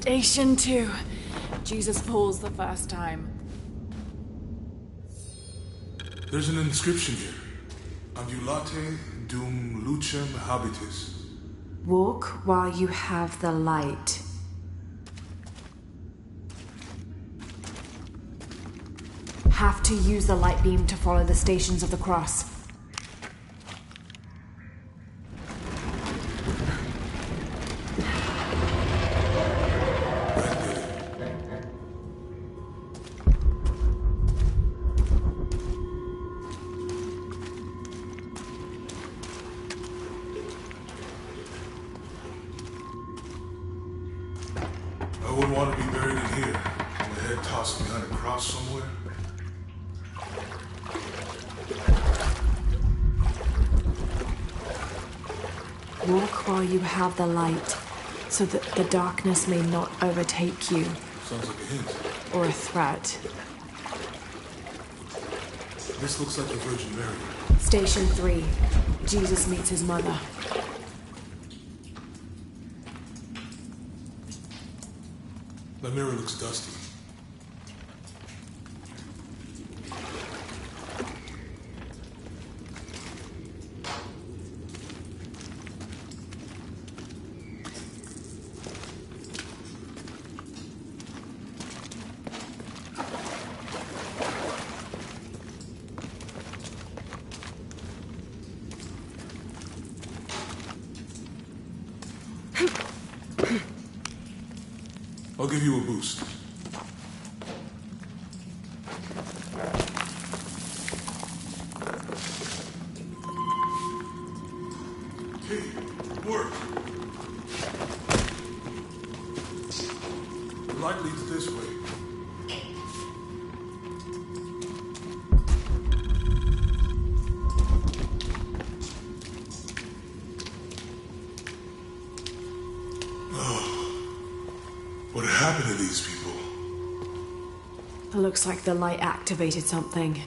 Station 2. Jesus falls the first time.
There's an inscription here. Ambulate dum lucem habitis.
Walk while you have the light. Have to use the light beam to follow the stations of the cross.
I wouldn't want to be buried in here. My head tossed behind a cross somewhere.
Walk while you have the light. So that the darkness may not overtake you.
Sounds like a hint.
Or a threat.
This looks like the Virgin Mary.
Station 3. Jesus meets his mother.
The mirror looks dusty. I'll give you a boost. Hey, work. The light leads this way. What happened to these people?
It looks like the light activated something.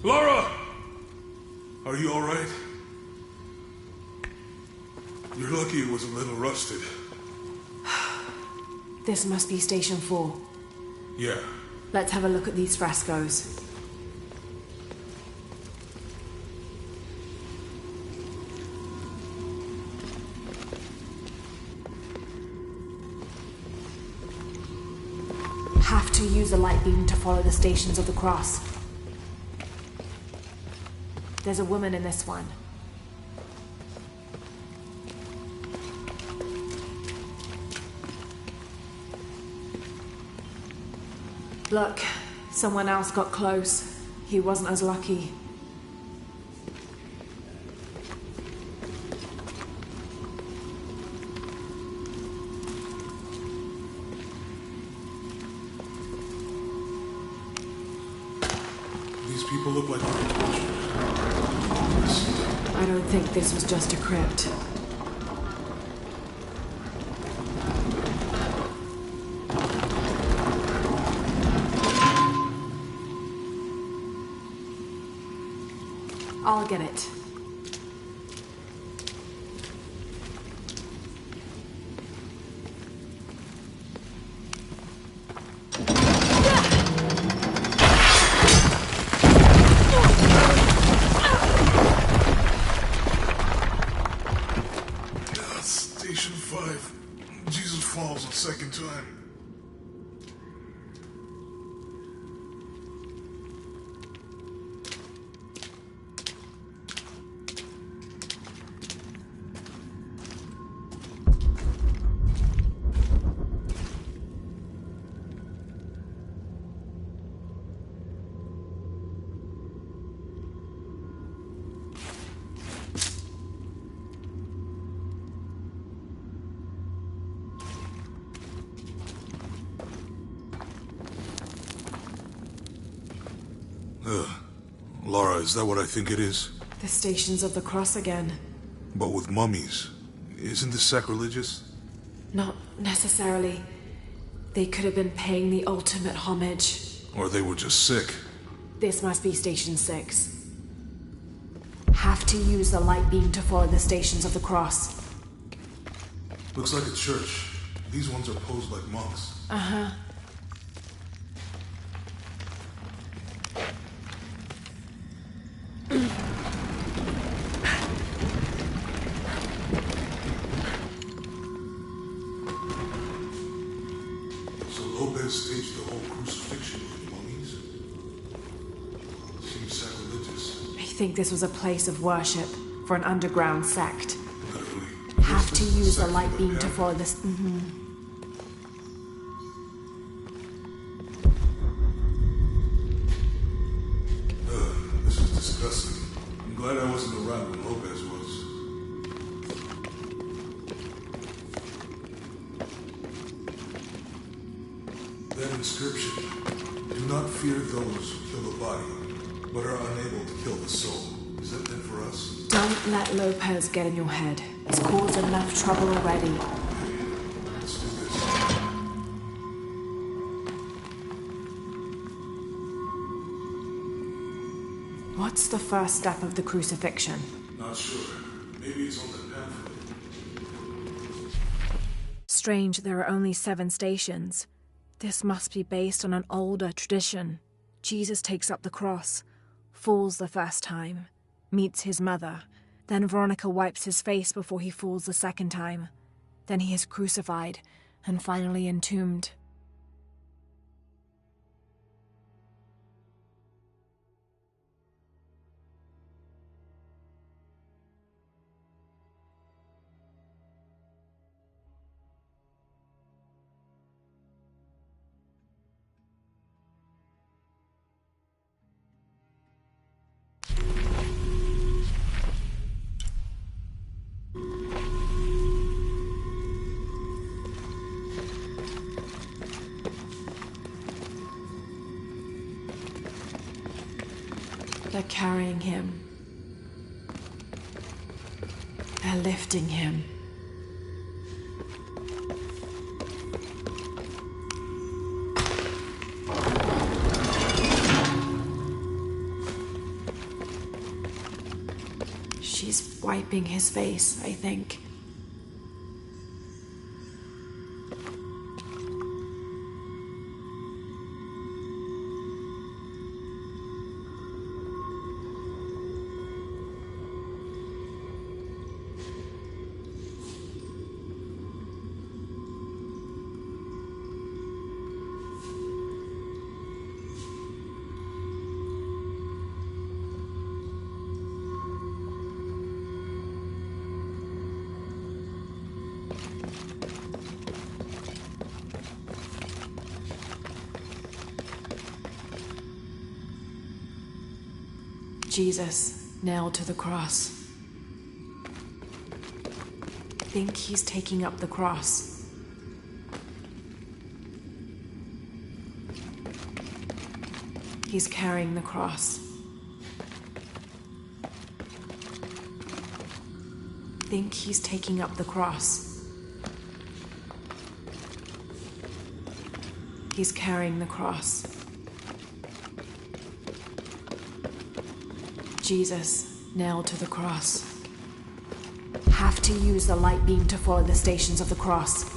Laura! Are you all right? You're lucky it was a little rusted.
This must be Station 4.
Yeah.
Let's have a look at these frescoes. Have to use the light beam to follow the Stations of the Cross. There's a woman in this one. Look, someone else got close. He wasn't as lucky.
These people look like they're tortured.
I don't think this was just a crypt. I'll get it.
Station 5. Jesus falls a second time. Laura, is that what I think it is?
The Stations of the Cross again.
But with mummies. Isn't this sacrilegious?
Not necessarily. They could have been paying the ultimate homage.
Or they were just sick.
This must be Station 6. Have to use the light beam to follow the Stations of the Cross.
Looks like a church. These ones are posed like monks.
Uh-huh.
So Lopez staged the whole crucifixion with mummies? Seems sacrilegious.
I think this was a place of worship for an underground sect.
Literally.
Have to use the light beam to follow this.
This is disgusting. I'm glad I wasn't around when Lopez was. That inscription. Do not fear those who kill the body, but are unable to kill the soul. Is that meant for us?
Don't let Lopez get in your head. It's caused enough trouble already.
Let's do this.
What's the first step of the crucifixion?
Not sure. Maybe it's on the pamphlet.
Strange there are only 7 stations. This must be based on an older tradition. Jesus takes up the cross, falls the first time, meets his mother. Then Veronica wipes his face before he falls the second time. Then he is crucified and finally entombed. They're carrying him. They're lifting him. She's wiping his face, I think. Jesus, nailed to the cross. Think he's taking up the cross. He's carrying the cross. Think he's taking up the cross. He's carrying the cross. Jesus, nailed to the cross. Have to use the light beam to follow the stations of the cross.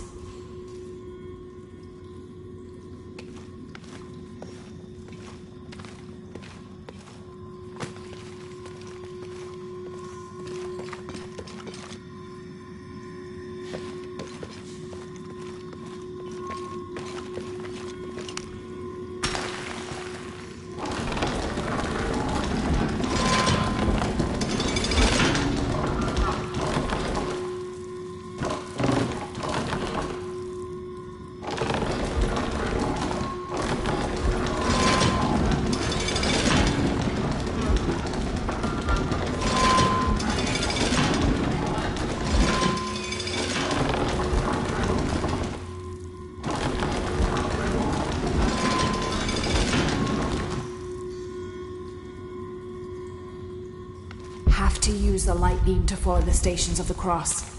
Have to use the light beam to follow the stations of the cross.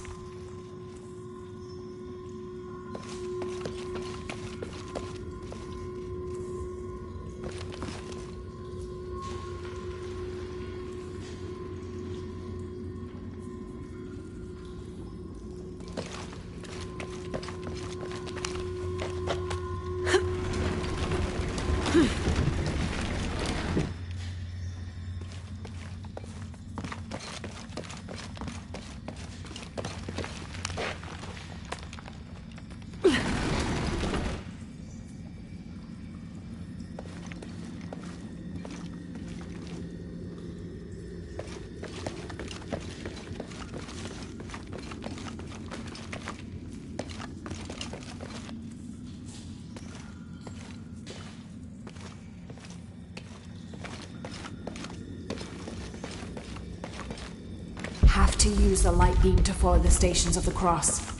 Have to use the light beam to follow the stations of the cross.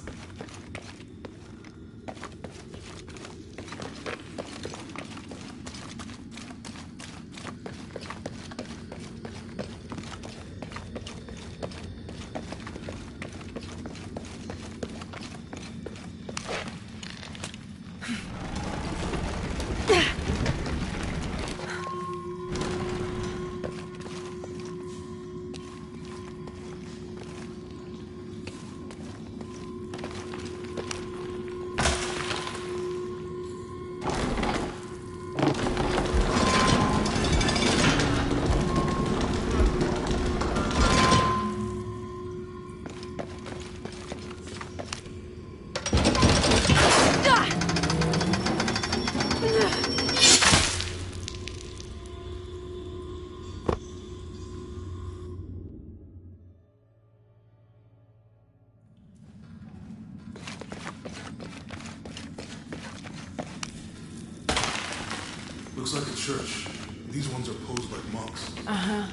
Looks like a church. These ones are posed like monks.
Uh-huh.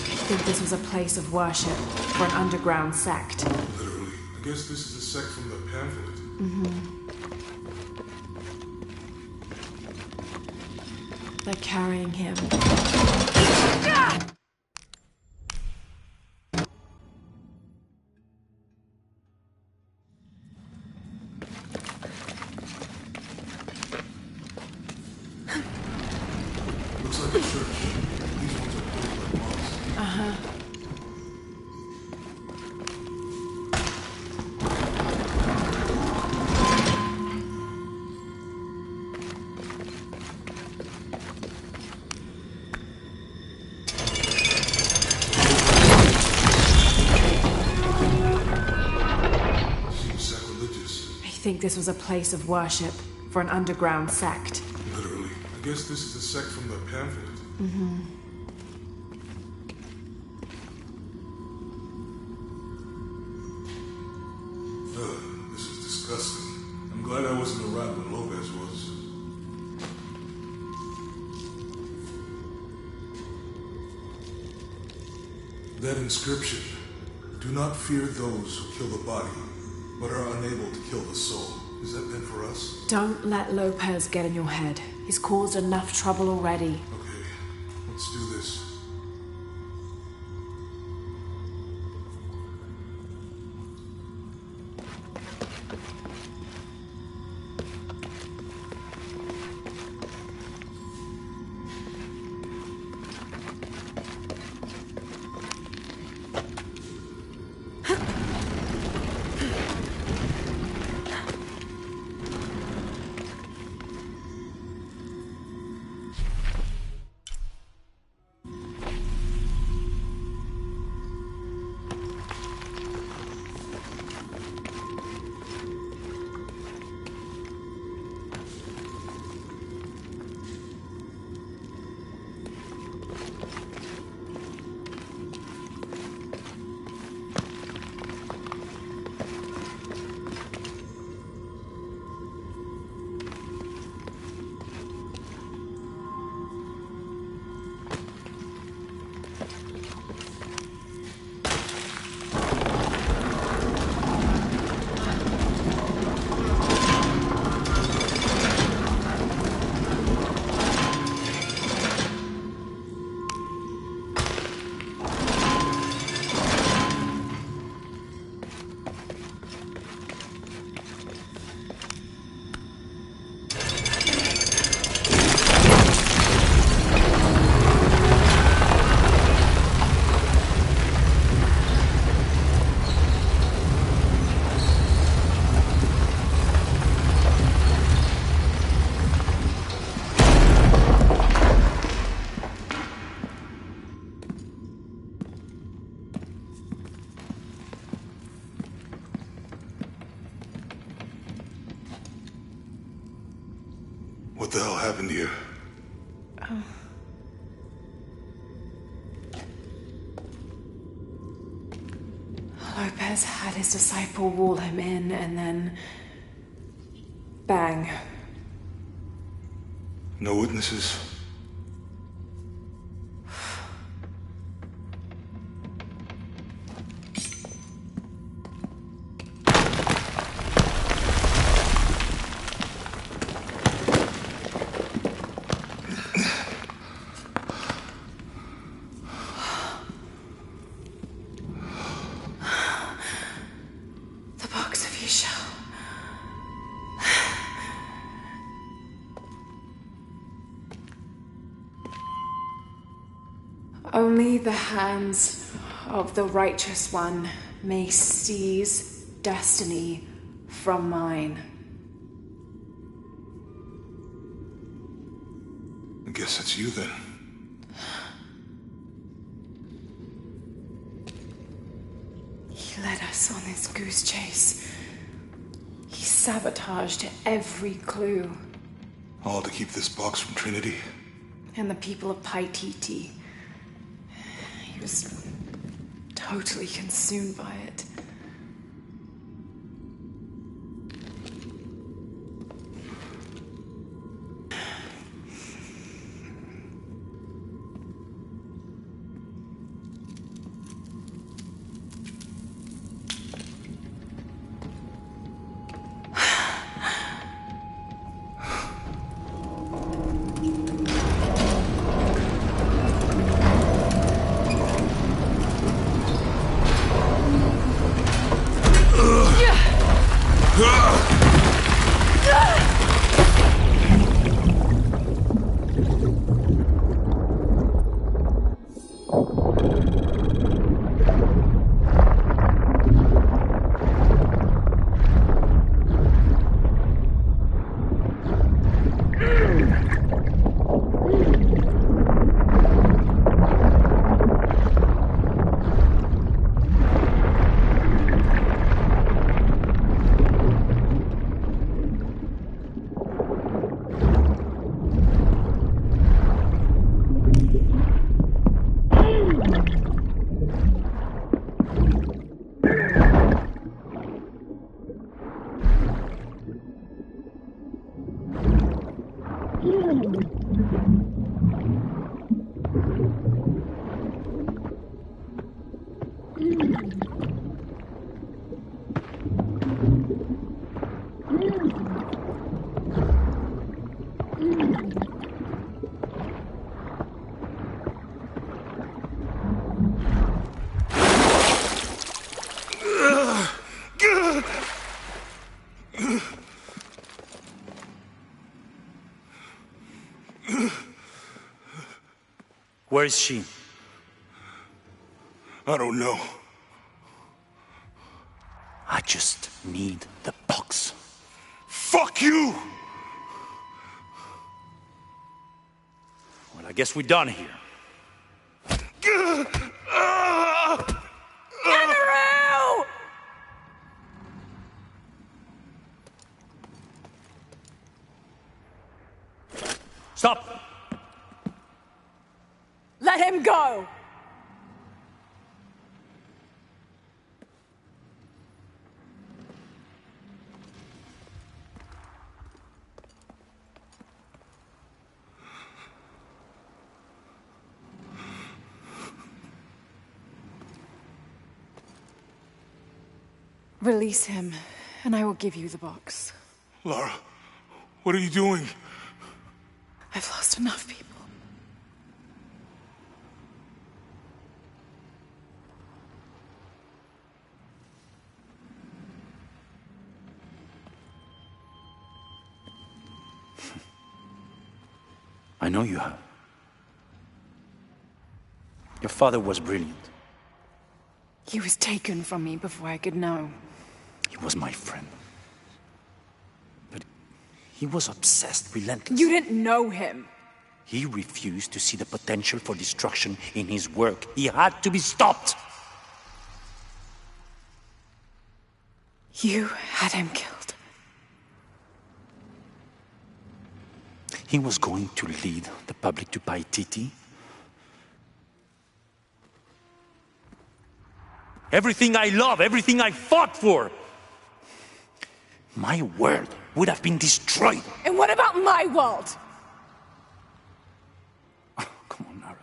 I think this was a place of worship for an underground sect.
Literally. I guess this is a sect from the pamphlet.
They're carrying him.
Looks like a church. These ones are posed like monks.
Uh-huh.
Seems sacrilegious.
I think this was a place of worship for an underground sect.
Literally. I guess this is a sect from the pamphlet. This is disgusting. I'm glad I wasn't around when Lopez was. That inscription. Do not fear those who kill the body, but are unable to kill the soul. Is that meant for us?
Don't let Lopez get in your head. He's caused enough trouble already.
Okay, let's do this. What the hell happened here?
Lopez had his disciple wall him in, and then... bang.
No witnesses?
The box of Isha. Only the hands of the righteous one may seize destiny from mine.
I guess it's you then.
He led us on this goose chase.
sabotaged every clue.
All to keep this box from Trinity.
And the people of Paititi. He was totally consumed by it.
Where is she?
I don't know.
I just need the box.
Fuck you!
Well, I guess we're done here.
Amaru!
Stop!
Let him go! Release him, and I will give you the box.
Lara, what are you doing?
I've lost enough people.
I know you have. Your father was brilliant.
He was taken from me before I could know.
He was my friend. But he was obsessed, relentless.
You didn't know him.
He refused to see the potential for destruction in his work. He had to be stopped.
You had him killed.
He was going to lead the public to Paititi. Everything I love, everything I fought for. My world would have been destroyed.
And what about my world?
Oh, come on, Nara.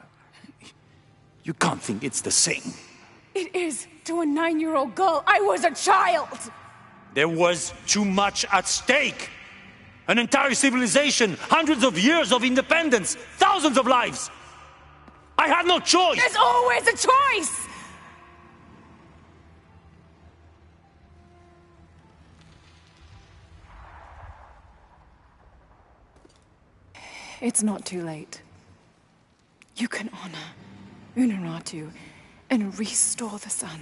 You can't think it's the same.
It is to a 9-year-old girl. I was a child.
There was too much at stake. An entire civilization, hundreds of years of independence, thousands of lives. I had no choice.
There's always a choice. It's not too late. You can honor Unuratu and restore the sun.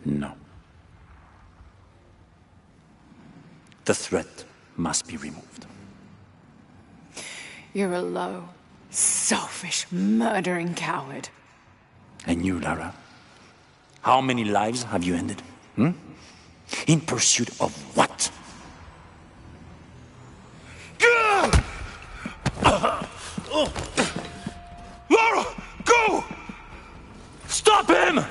No. The threat must be removed.
You're a low, selfish, murdering coward.
And you, Lara, How many lives have you ended? Hmm? In pursuit of what? Lara! Go! Stop him!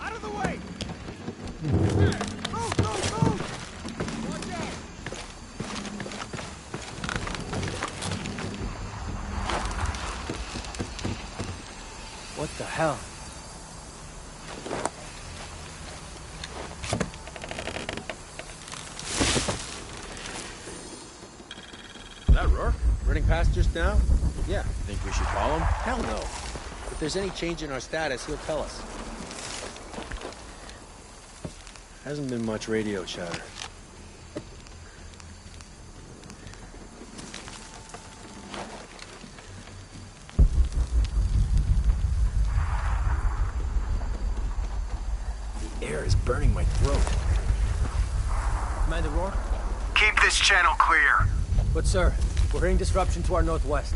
Out of the way! Move, move, move! Watch out!
What the hell?
Is that Rourke? Running past just now? Yeah. Think we should call him? Hell no. If there's any change in our status, he'll tell us. Hasn't been much radio chatter. The air is burning my throat.
Commander Rourke?
Keep this channel clear.
But sir, we're hearing disruption to our northwest.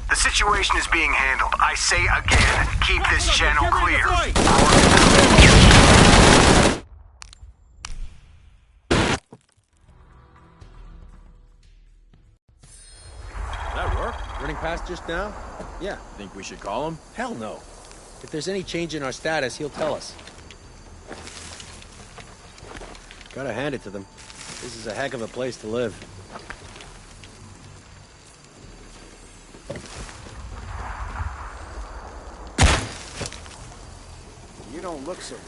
The situation is being handled. I say again, keep this channel clear.
That Rourke? Running past just now? Yeah. Think we should call him? Hell no. If there's any change in our status, he'll tell us. Gotta hand it to them. This is a heck of a place to live.
You don't look so good.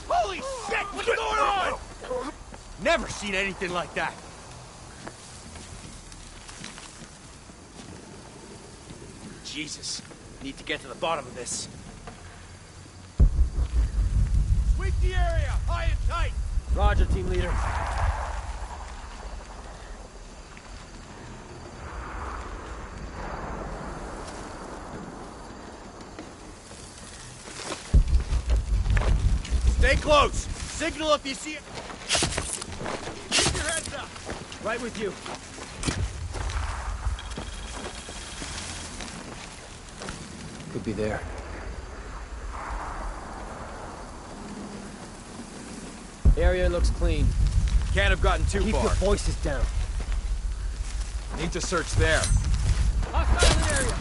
Holy shit! What's going on? Never seen anything like that. Jesus. Need to get to the bottom of this. Sweep the area! High and tight!
Roger, team leader.
Stay close! Signal if you see it! Keep your heads up!
Right with you. Could be there. Area looks clean.
Can't have gotten too
Keep
far.
your voices down.
Need to search there.
Hostile area!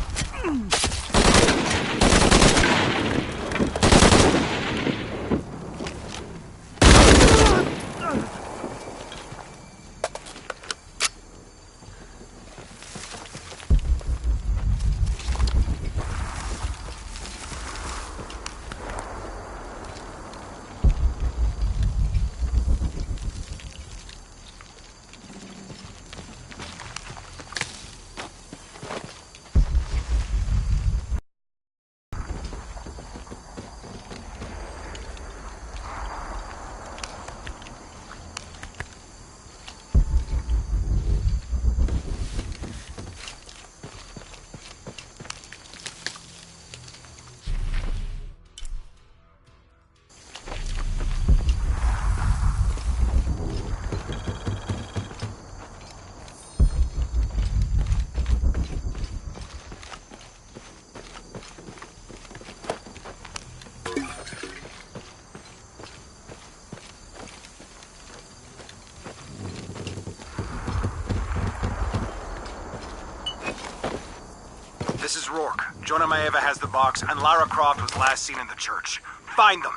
This is Rourke. Jonah Maeva has the box, and Lara Croft was last seen in the church. Find them!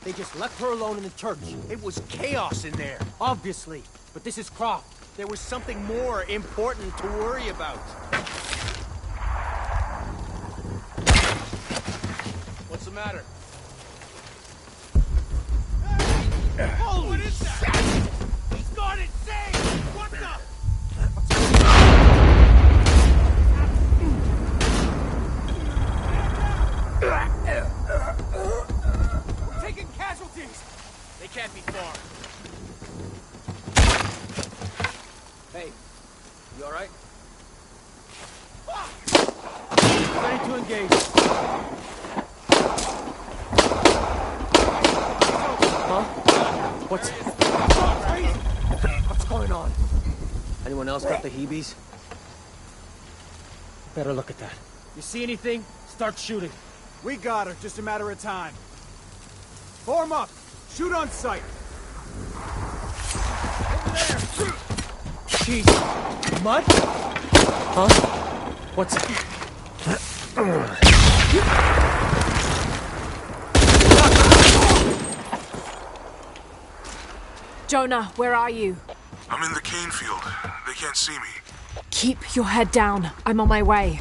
They just left her alone in the church.
It was chaos in there.
Obviously. But this is Croft.
There was something more important to worry about. What's the matter? Hey! Oh, what is that? He's gone insane! What the? We're taking casualties! Hey, you alright? Ready to engage. Huh? What's going on? Anyone else got the heebies? Better look at that. You see anything? Start shooting.
We got her, just a matter of time. Form up! Shoot on sight!
Jeez. Mud? Huh? What's...
Jonah, where are you?
I'm in the cane field. They can't see me.
Keep your head down. I'm on my way.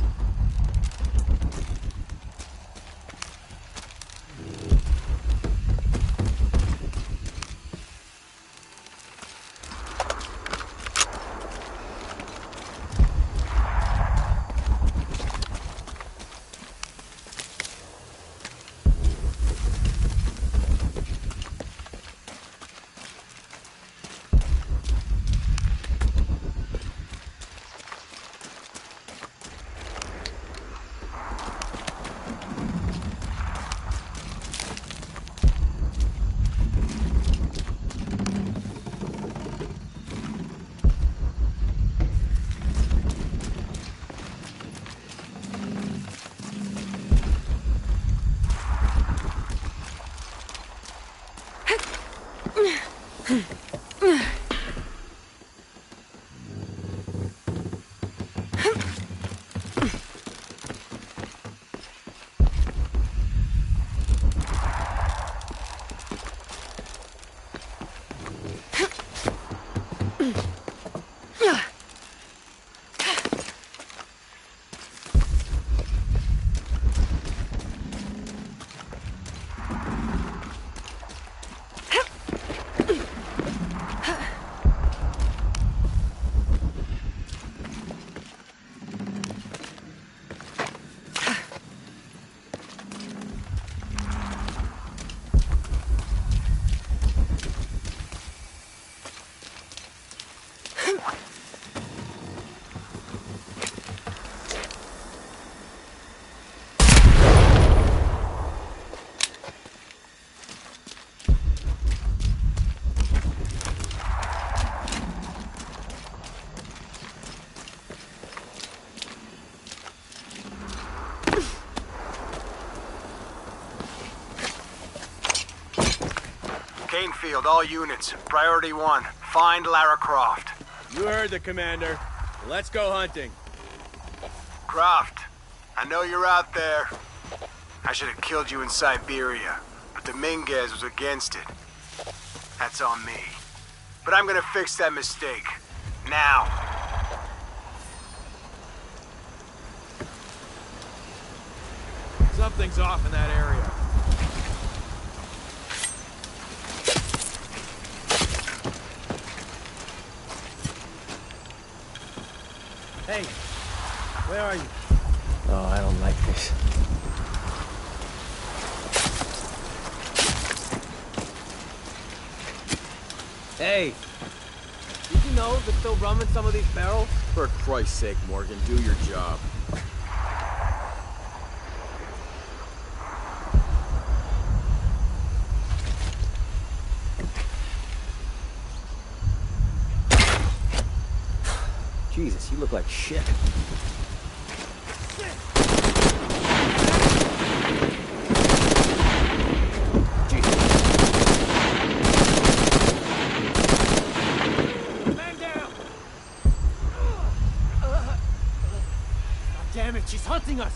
Canefield, all units. Priority 1. Find Lara Croft.
You heard the commander. Let's go hunting.
Croft, I know you're out there. I should have killed you in Siberia, but Dominguez was against it. That's on me. But I'm gonna fix that mistake. Now.
Something's off in that area. Hey, where are you? Oh, I don't like this. Hey, did you know they're still rumming some of these barrels? For Christ's sake, Morgan, do your job. Jesus, you look like shit. Man down! God damn it, she's hunting us!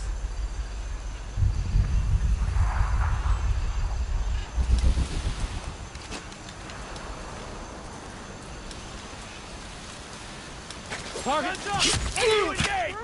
Target! Engage!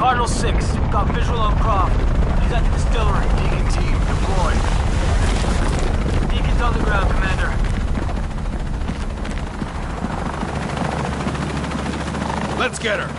Cardinal 6, got visual on Croft. He's at the distillery.
Deacon team, deploy.
Deacon's on the ground, Commander.
Let's get her.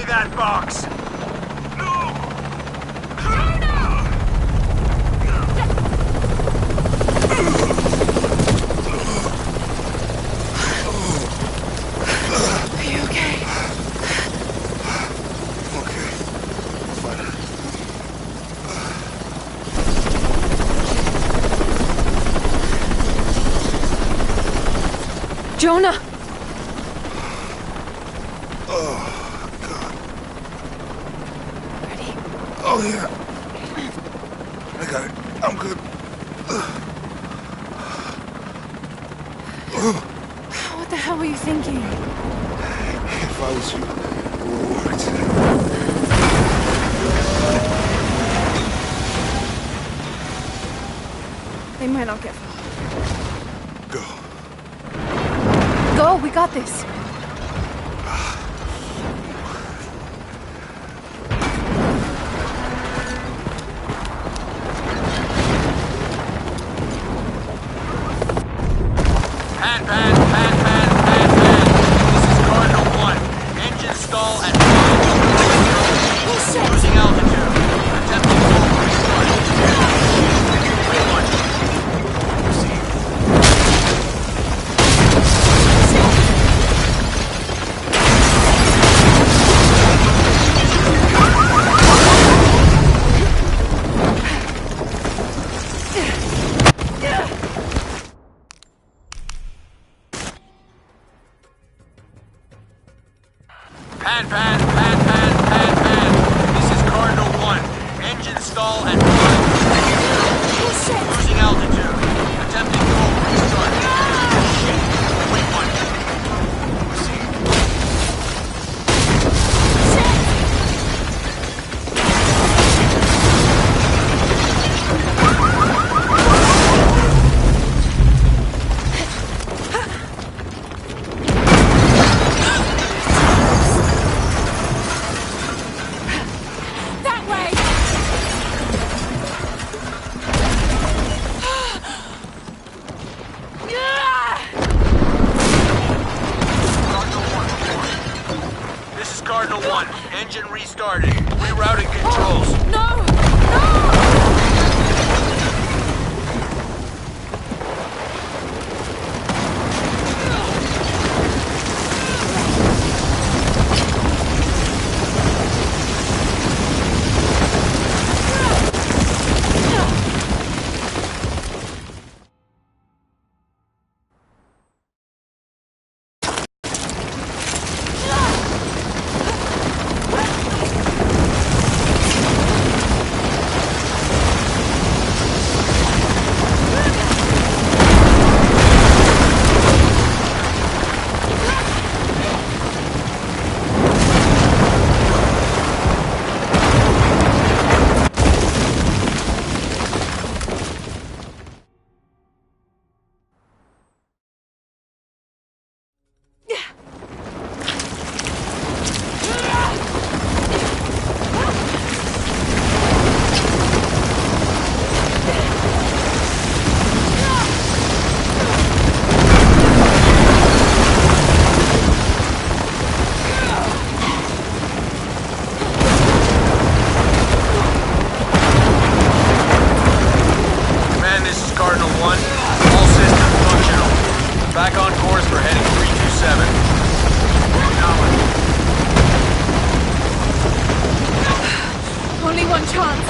that box!
Are you okay?
Okay. Fine.
Jonah!
Oh, God. Ready? Oh, yeah. I got it. I'm good.
What the hell were you thinking?
If I was you, it would have worked.
They might not get far.
Go.
Go, we got this.
Losing altitude. Attempting full restart. Relaunch. Proceed. Pan. This is Cardinal 1. Engine stall at 1. Losing altitude. Attempting full restart. Wait 1. Proceed.
That way!
This is Cardinal 1. Engine restarted. Rerouting controls.
No!
Cardinal 1. All systems functional. Back on course for heading 327.
Only one chance.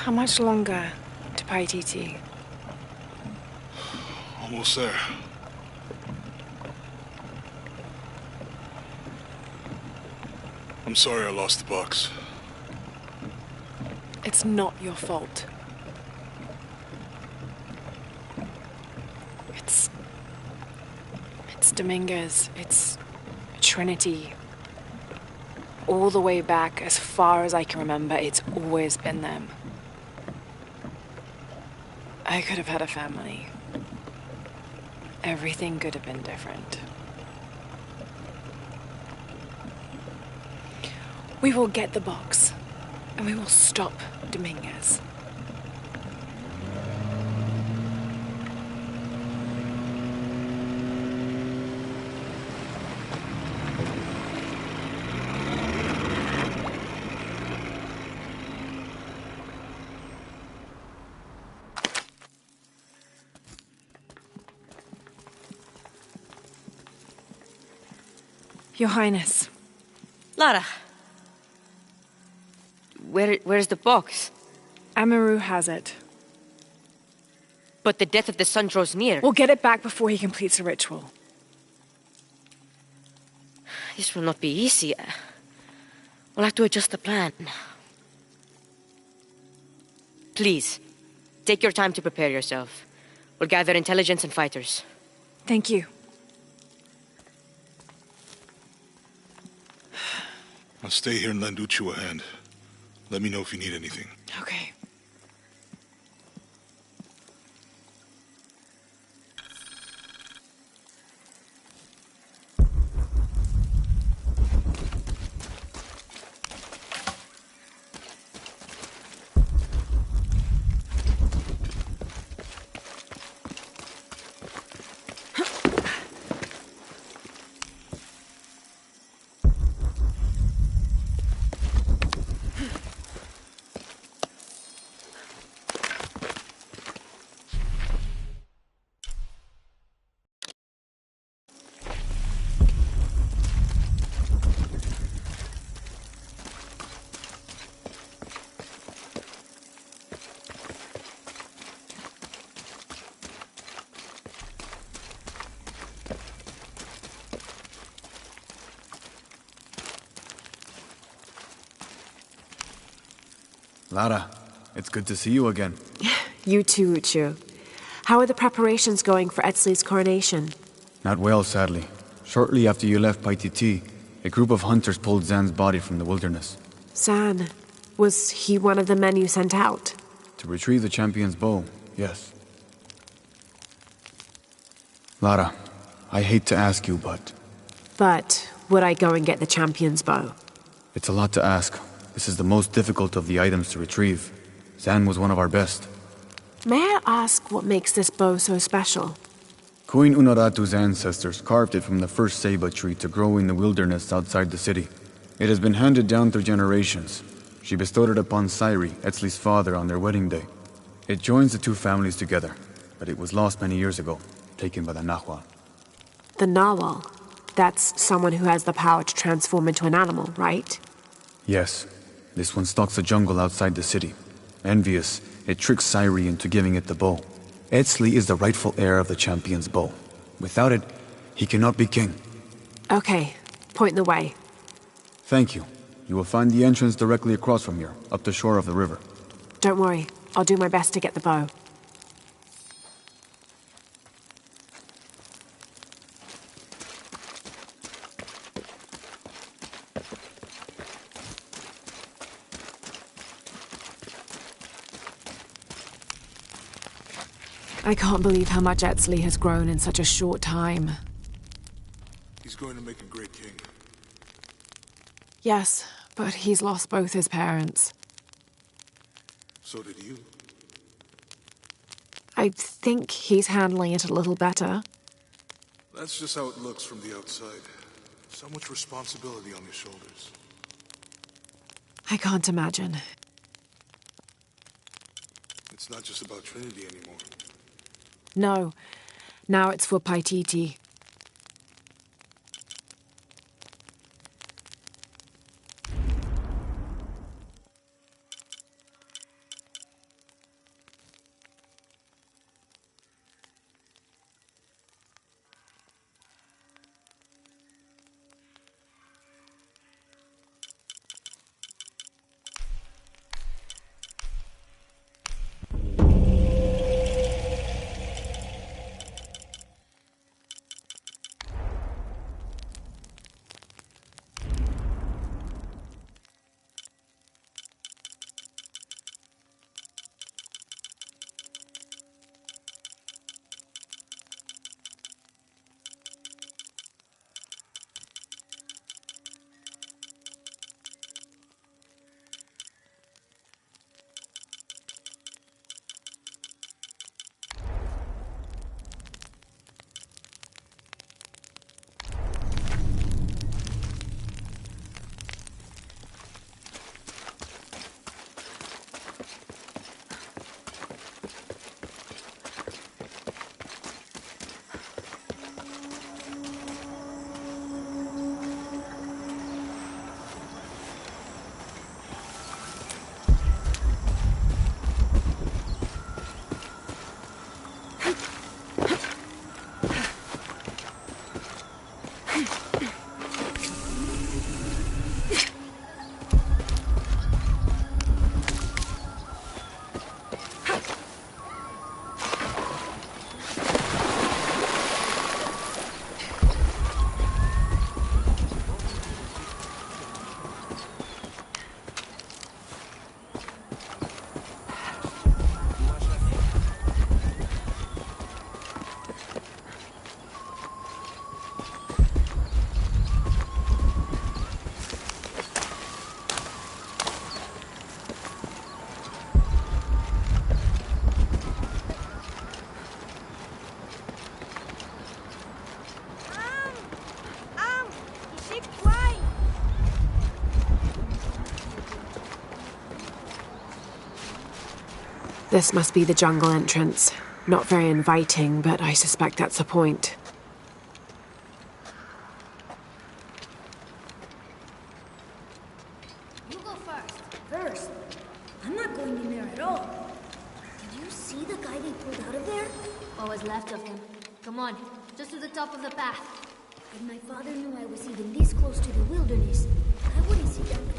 How much longer to Paititi?
Almost there. I'm sorry I lost the box.
It's not your fault. It's Dominguez. It's Trinity. All the way back, as far as I can remember, it's always been them. I could have had a family. Everything could have been different. We will get the box, and we will stop Dominguez. Your Highness.
Lara. Where's the box?
Amaru has it.
But the death of the sun draws near.
We'll get it back before he completes the ritual.
This will not be easy. We'll have to adjust the plan. Please, take your time to prepare yourself. We'll gather intelligence and fighters.
Thank you.
I'll stay here and lend Uchu a hand. Let me know if you need anything.
Okay.
Lara, it's good to see you again.
You too, Uchu. How are the preparations going for Etzli's coronation?
Not well, sadly. Shortly after you left Paititi, a group of hunters pulled Zan's body from the wilderness.
Zan, was he one of the men you sent out?
To retrieve the champion's bow, yes. Lara, I hate to ask you, but...
But would I go and get the champion's bow?
It's a lot to ask. This is the most difficult of the items to retrieve. Zan was one of our best.
May I ask what makes this bow so special?
Queen Unaratu's ancestors carved it from the first ceiba tree to grow in the wilderness outside the city. It has been handed down through generations. She bestowed it upon Sairi, Etzli's father, on their wedding day. It joins the two families together, but it was lost many years ago, taken by the Nahual.
The Nawal? That's someone who has the power to transform into an animal, right?
Yes. This one stalks the jungle outside the city. Envious, It tricks Sairi into giving it the bow. Etzli is the rightful heir of the champion's bow. Without it, he cannot be king.
Okay, point the way.
Thank you. You will find the entrance directly across from here, up the shore of the river.
Don't worry, I'll do my best to get the bow. I can't believe how much Etzli has grown in such a short time.
He's going to make a great king.
Yes, but he's lost both his parents.
So did you.
I think he's handling it a little better.
That's just how it looks from the outside. So much responsibility on his shoulders.
I can't imagine.
It's not just about Trinity anymore.
No, now it's for Paititi. This must be the jungle entrance. Not very inviting, but I suspect that's the point.
You go first. First? I'm not going in there at all. Did you see the guy they pulled out of there?
What was left of him? Come on, just to the top of the path.
If my father knew I was even this close to the wilderness, I wouldn't sit down there.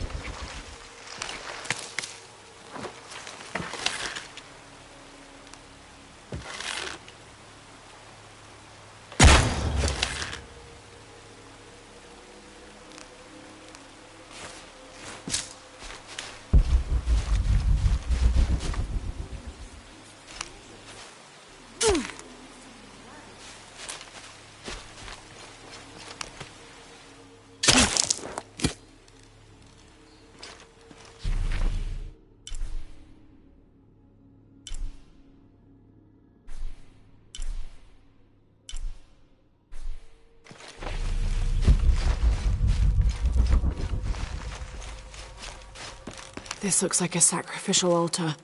This looks like a sacrificial altar.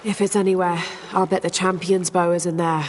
If it's anywhere, I'll bet the champion's bow is in there.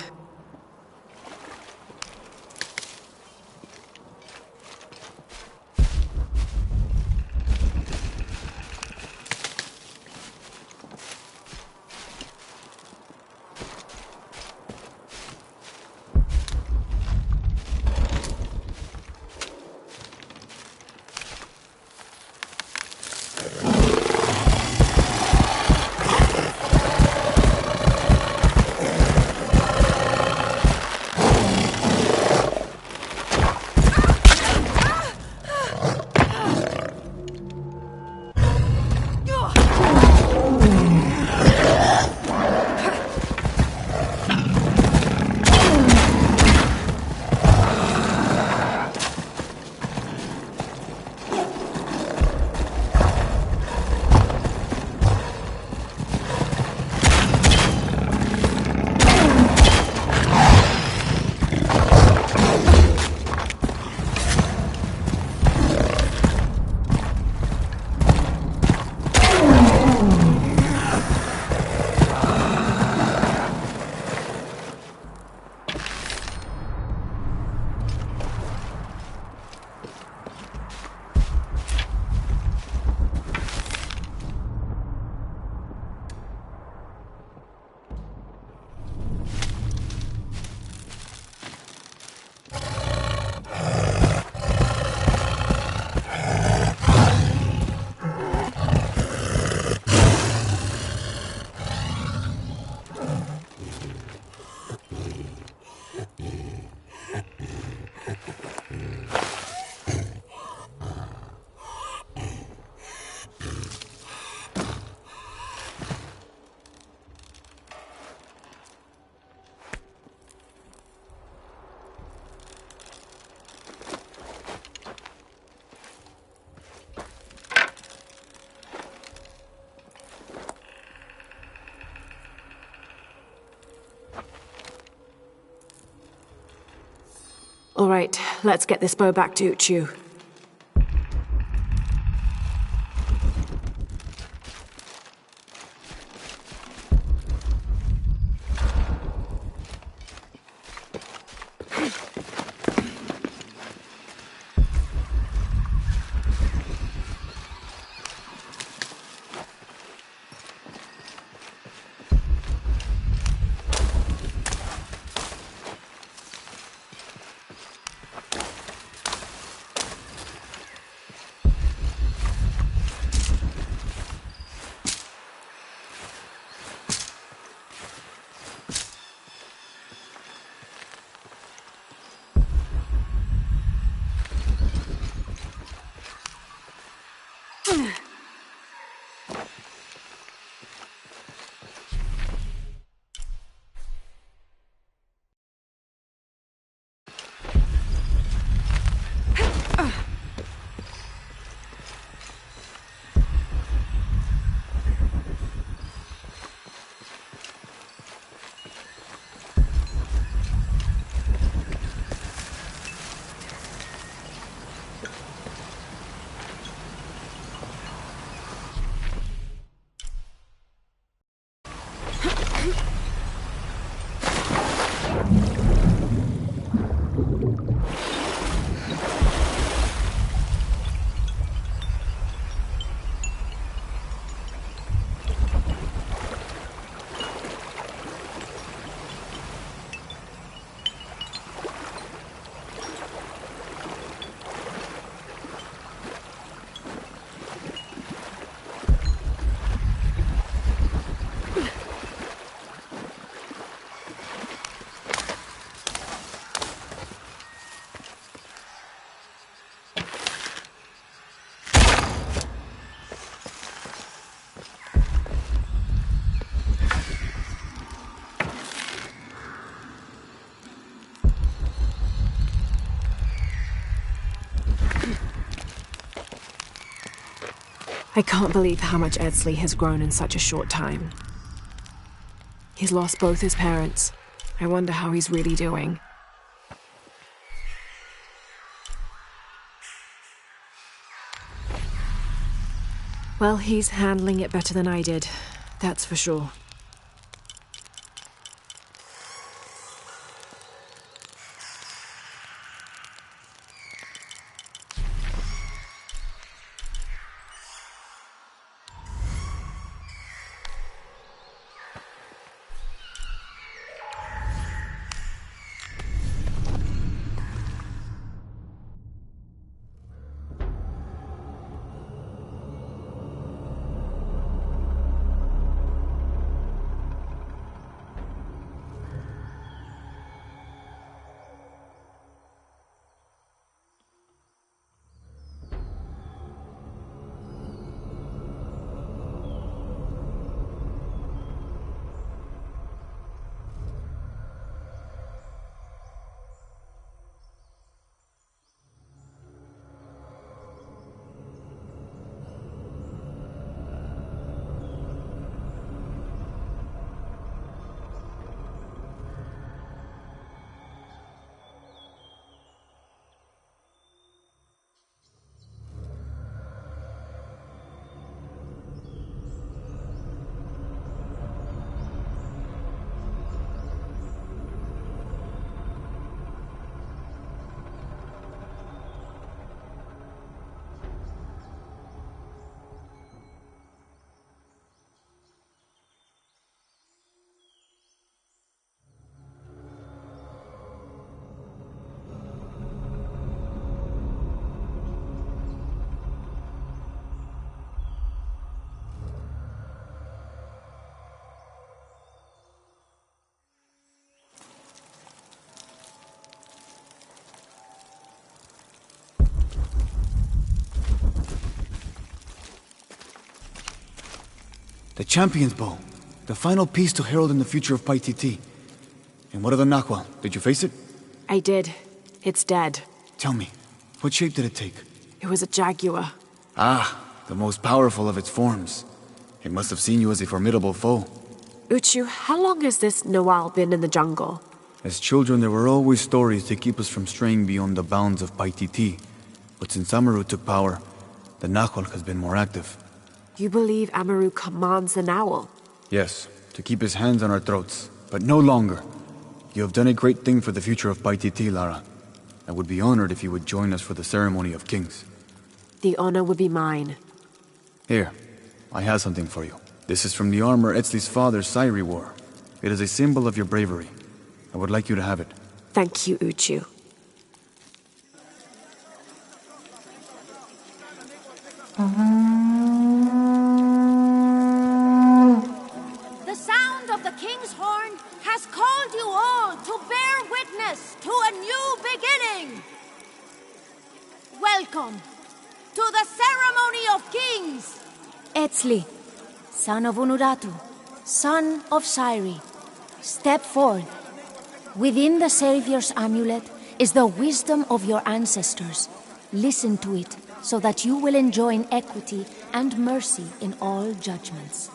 All right, let's get this bow back to Uchu. I can't believe how much Edsleigh has grown in such a short time. He's lost both his parents. I wonder how he's really doing. Well, he's handling it better than I did, that's for sure.
The Champion's Bow. The final piece to herald in the future of Paititi. And what of the Nahual? Did you face it?
I did. It's dead.
Tell me, what shape did it take?
It was a jaguar.
Ah, the most powerful of its forms. It must have seen you as a formidable foe.
Uchu, how long has this Nawal been in the jungle?
As children, there were always stories to keep us from straying beyond the bounds of Paititi. But since Amaru took power, the Nahual has been more active.
You believe Amaru commands the Nahual?
Yes, to keep his hands on our throats, but no longer. You have done a great thing for the future of Paititi, Lara. I would be honored if you would join us for the ceremony of kings.
The honor would be mine.
Here, I have something for you. This is from the armor Etzli's father, Sairi, wore. It is a symbol of your bravery. I would like you to have it.
Thank you, Uchu.
The sound of the king's horn has called you all to bear witness to a new beginning. Welcome to the ceremony of kings.
Etzli, son of Unuratu, son of Sairi, step forth. Within the Savior's amulet is the wisdom of your ancestors. Listen to it so that you will enjoy equity and mercy in all judgments.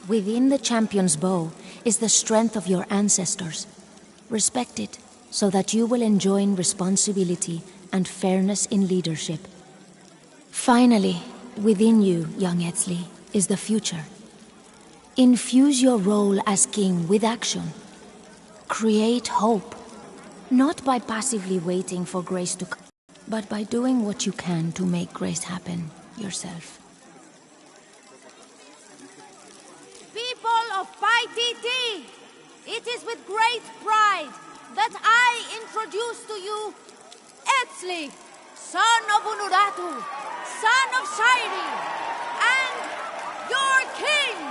Within the Champion's Bow is the strength of your ancestors. Respect it so that you will enjoy responsibility and fairness in leadership. Finally, within you, young Etzli, is the future. Infuse your role as king with action. Create hope, not by passively waiting for grace to come, but by doing what you can to make grace happen yourself.
People of Paititi, it is with great pride that I introduce to you Etzli, son of Unuratu, son of Sairi, and your king!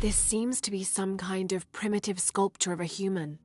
This seems to be some kind of primitive sculpture of a human.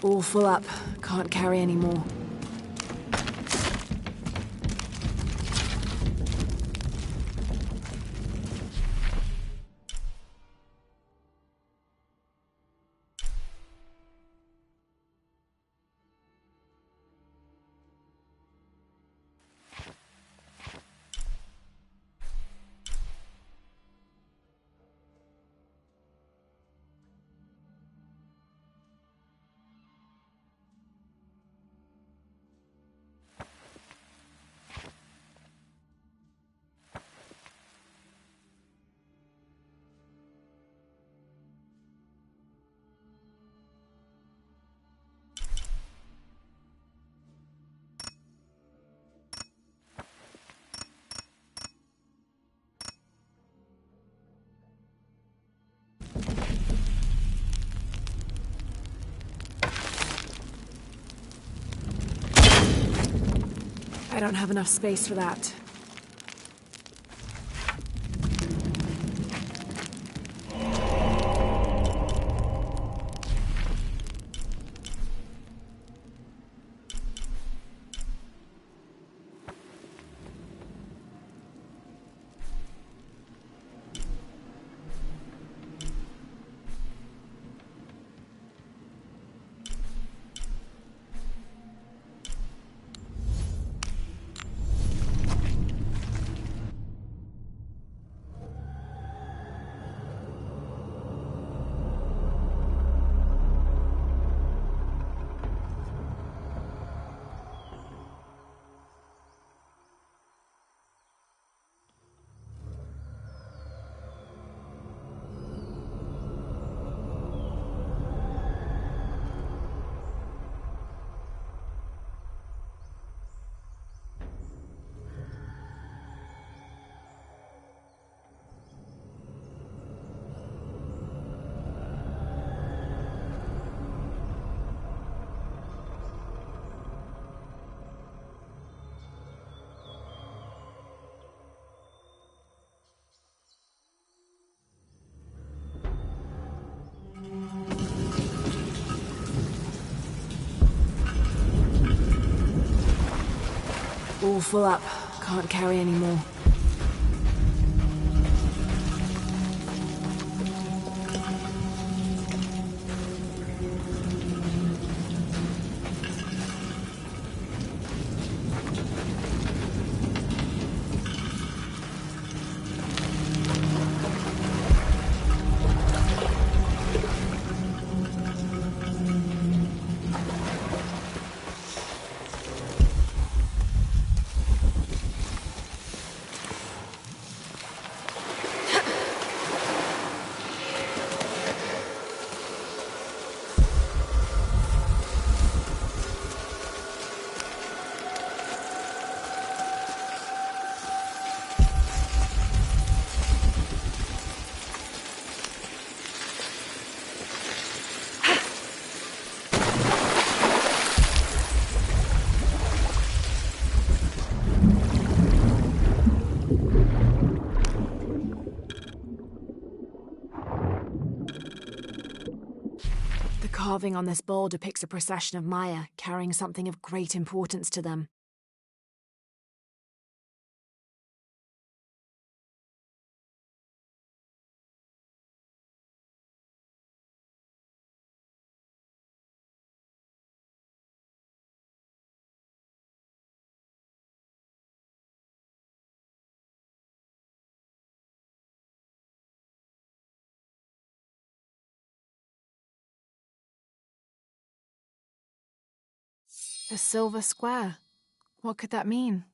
All full up. Can't carry any more. I don't have enough space for that. All full up. Can't carry any more. The carving on this bowl depicts a procession of Maya carrying something of great importance to them. The silver square. What could that mean?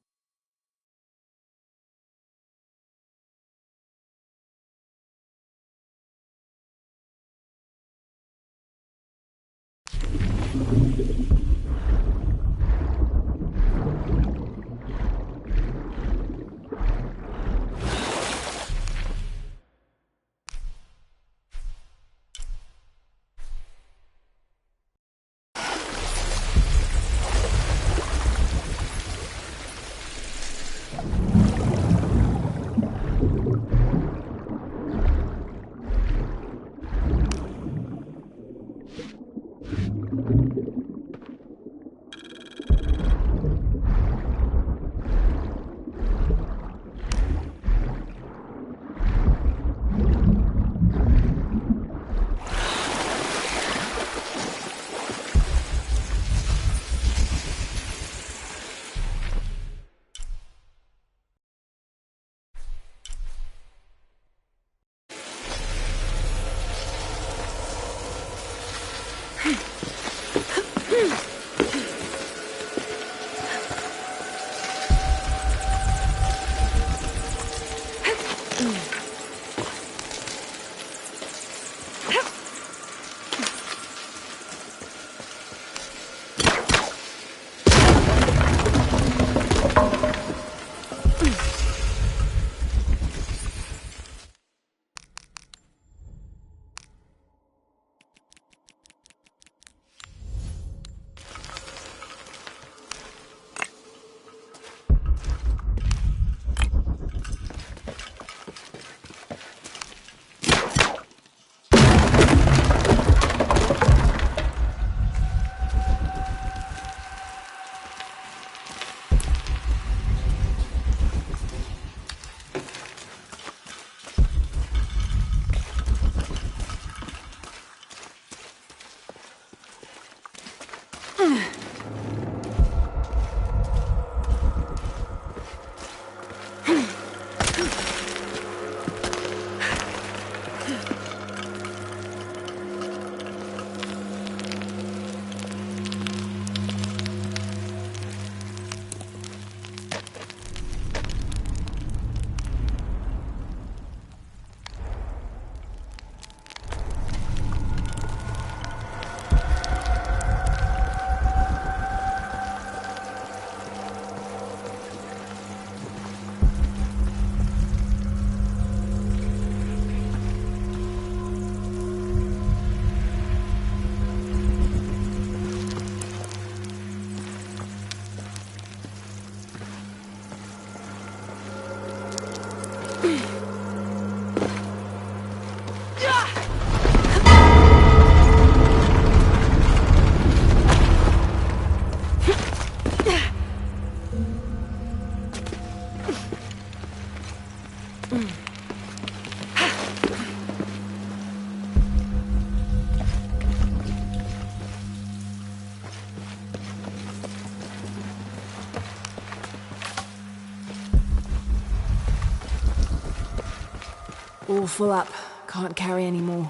All full up. Can't carry any more.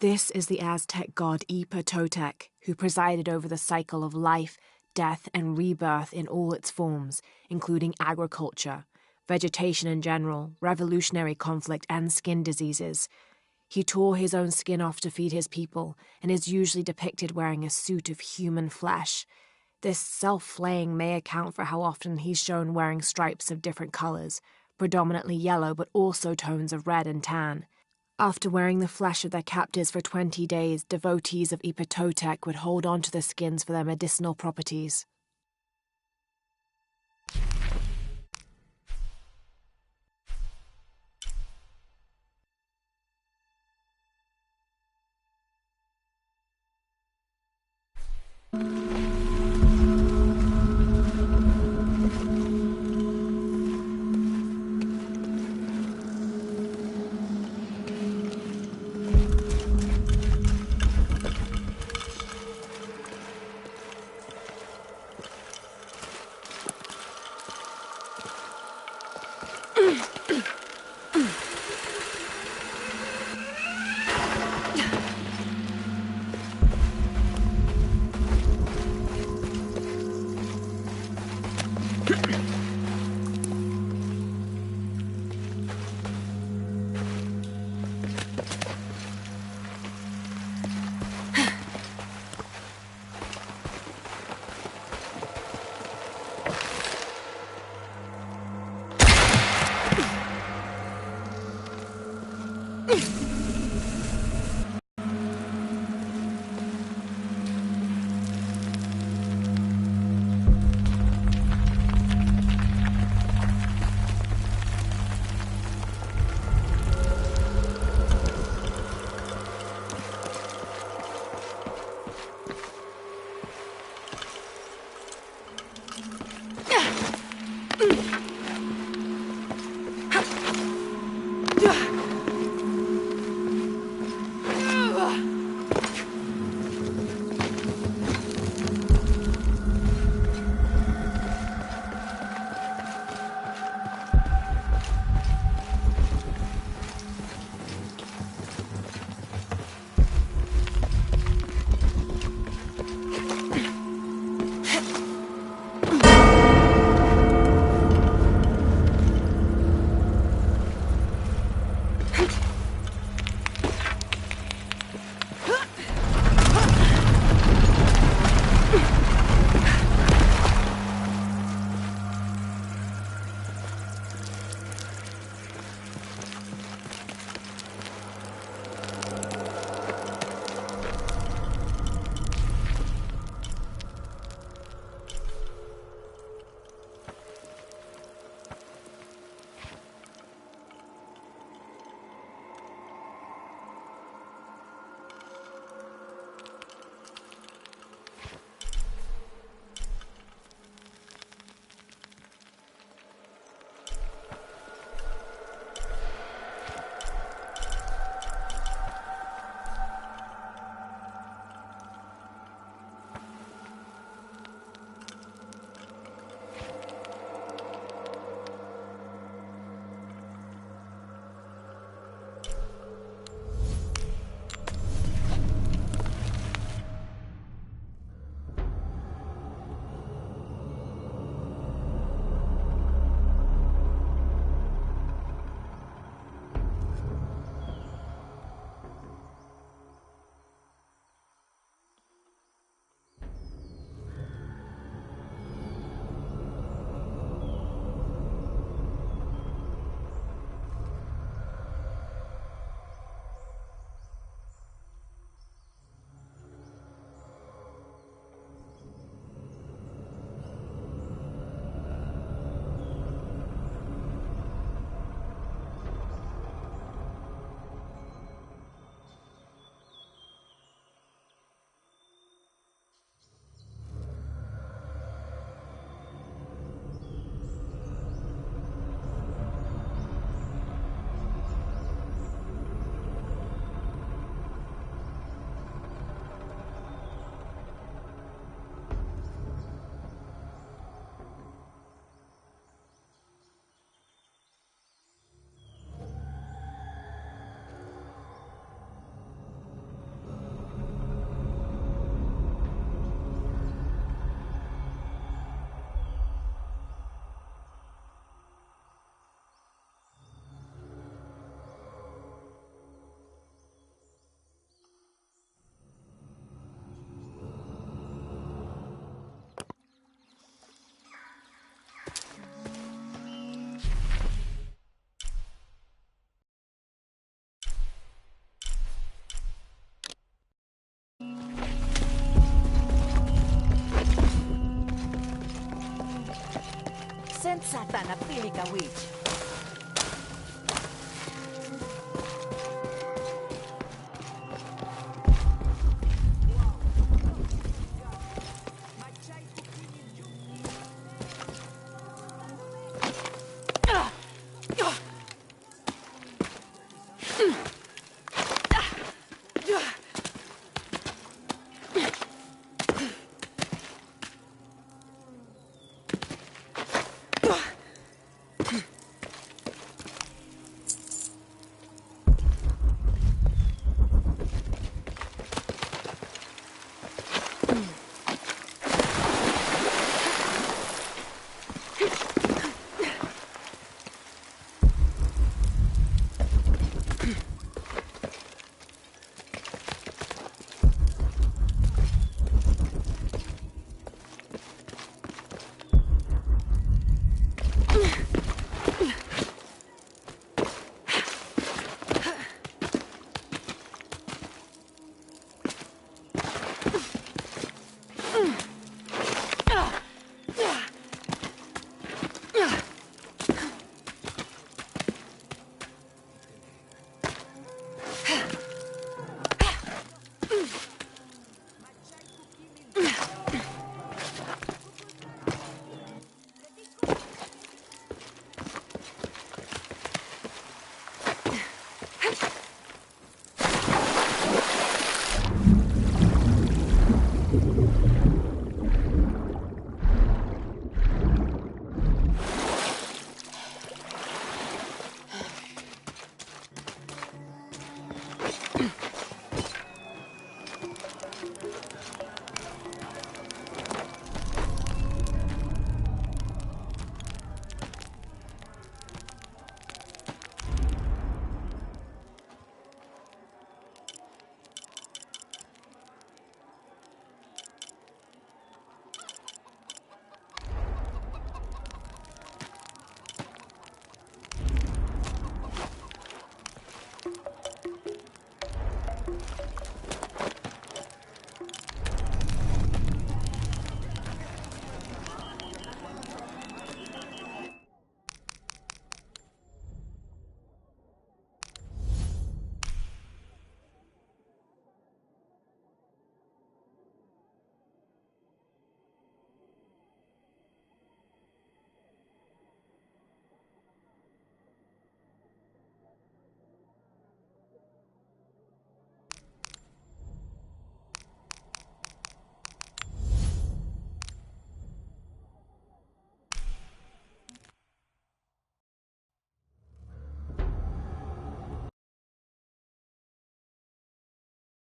This is the Aztec god Totec, who presided over the cycle of life, death, and rebirth in all its forms, including agriculture, vegetation in general, revolutionary conflict, and skin diseases. He tore his own skin off to feed his people, and is usually depicted wearing a suit of human flesh. This self-flaying may account for how often he's shown wearing stripes of different colors, predominantly yellow but also tones of red and tan. After wearing the flesh of their captives for 20 days, devotees of Totec would hold on to the skins for their medicinal properties.
Satan, a pili ka witch.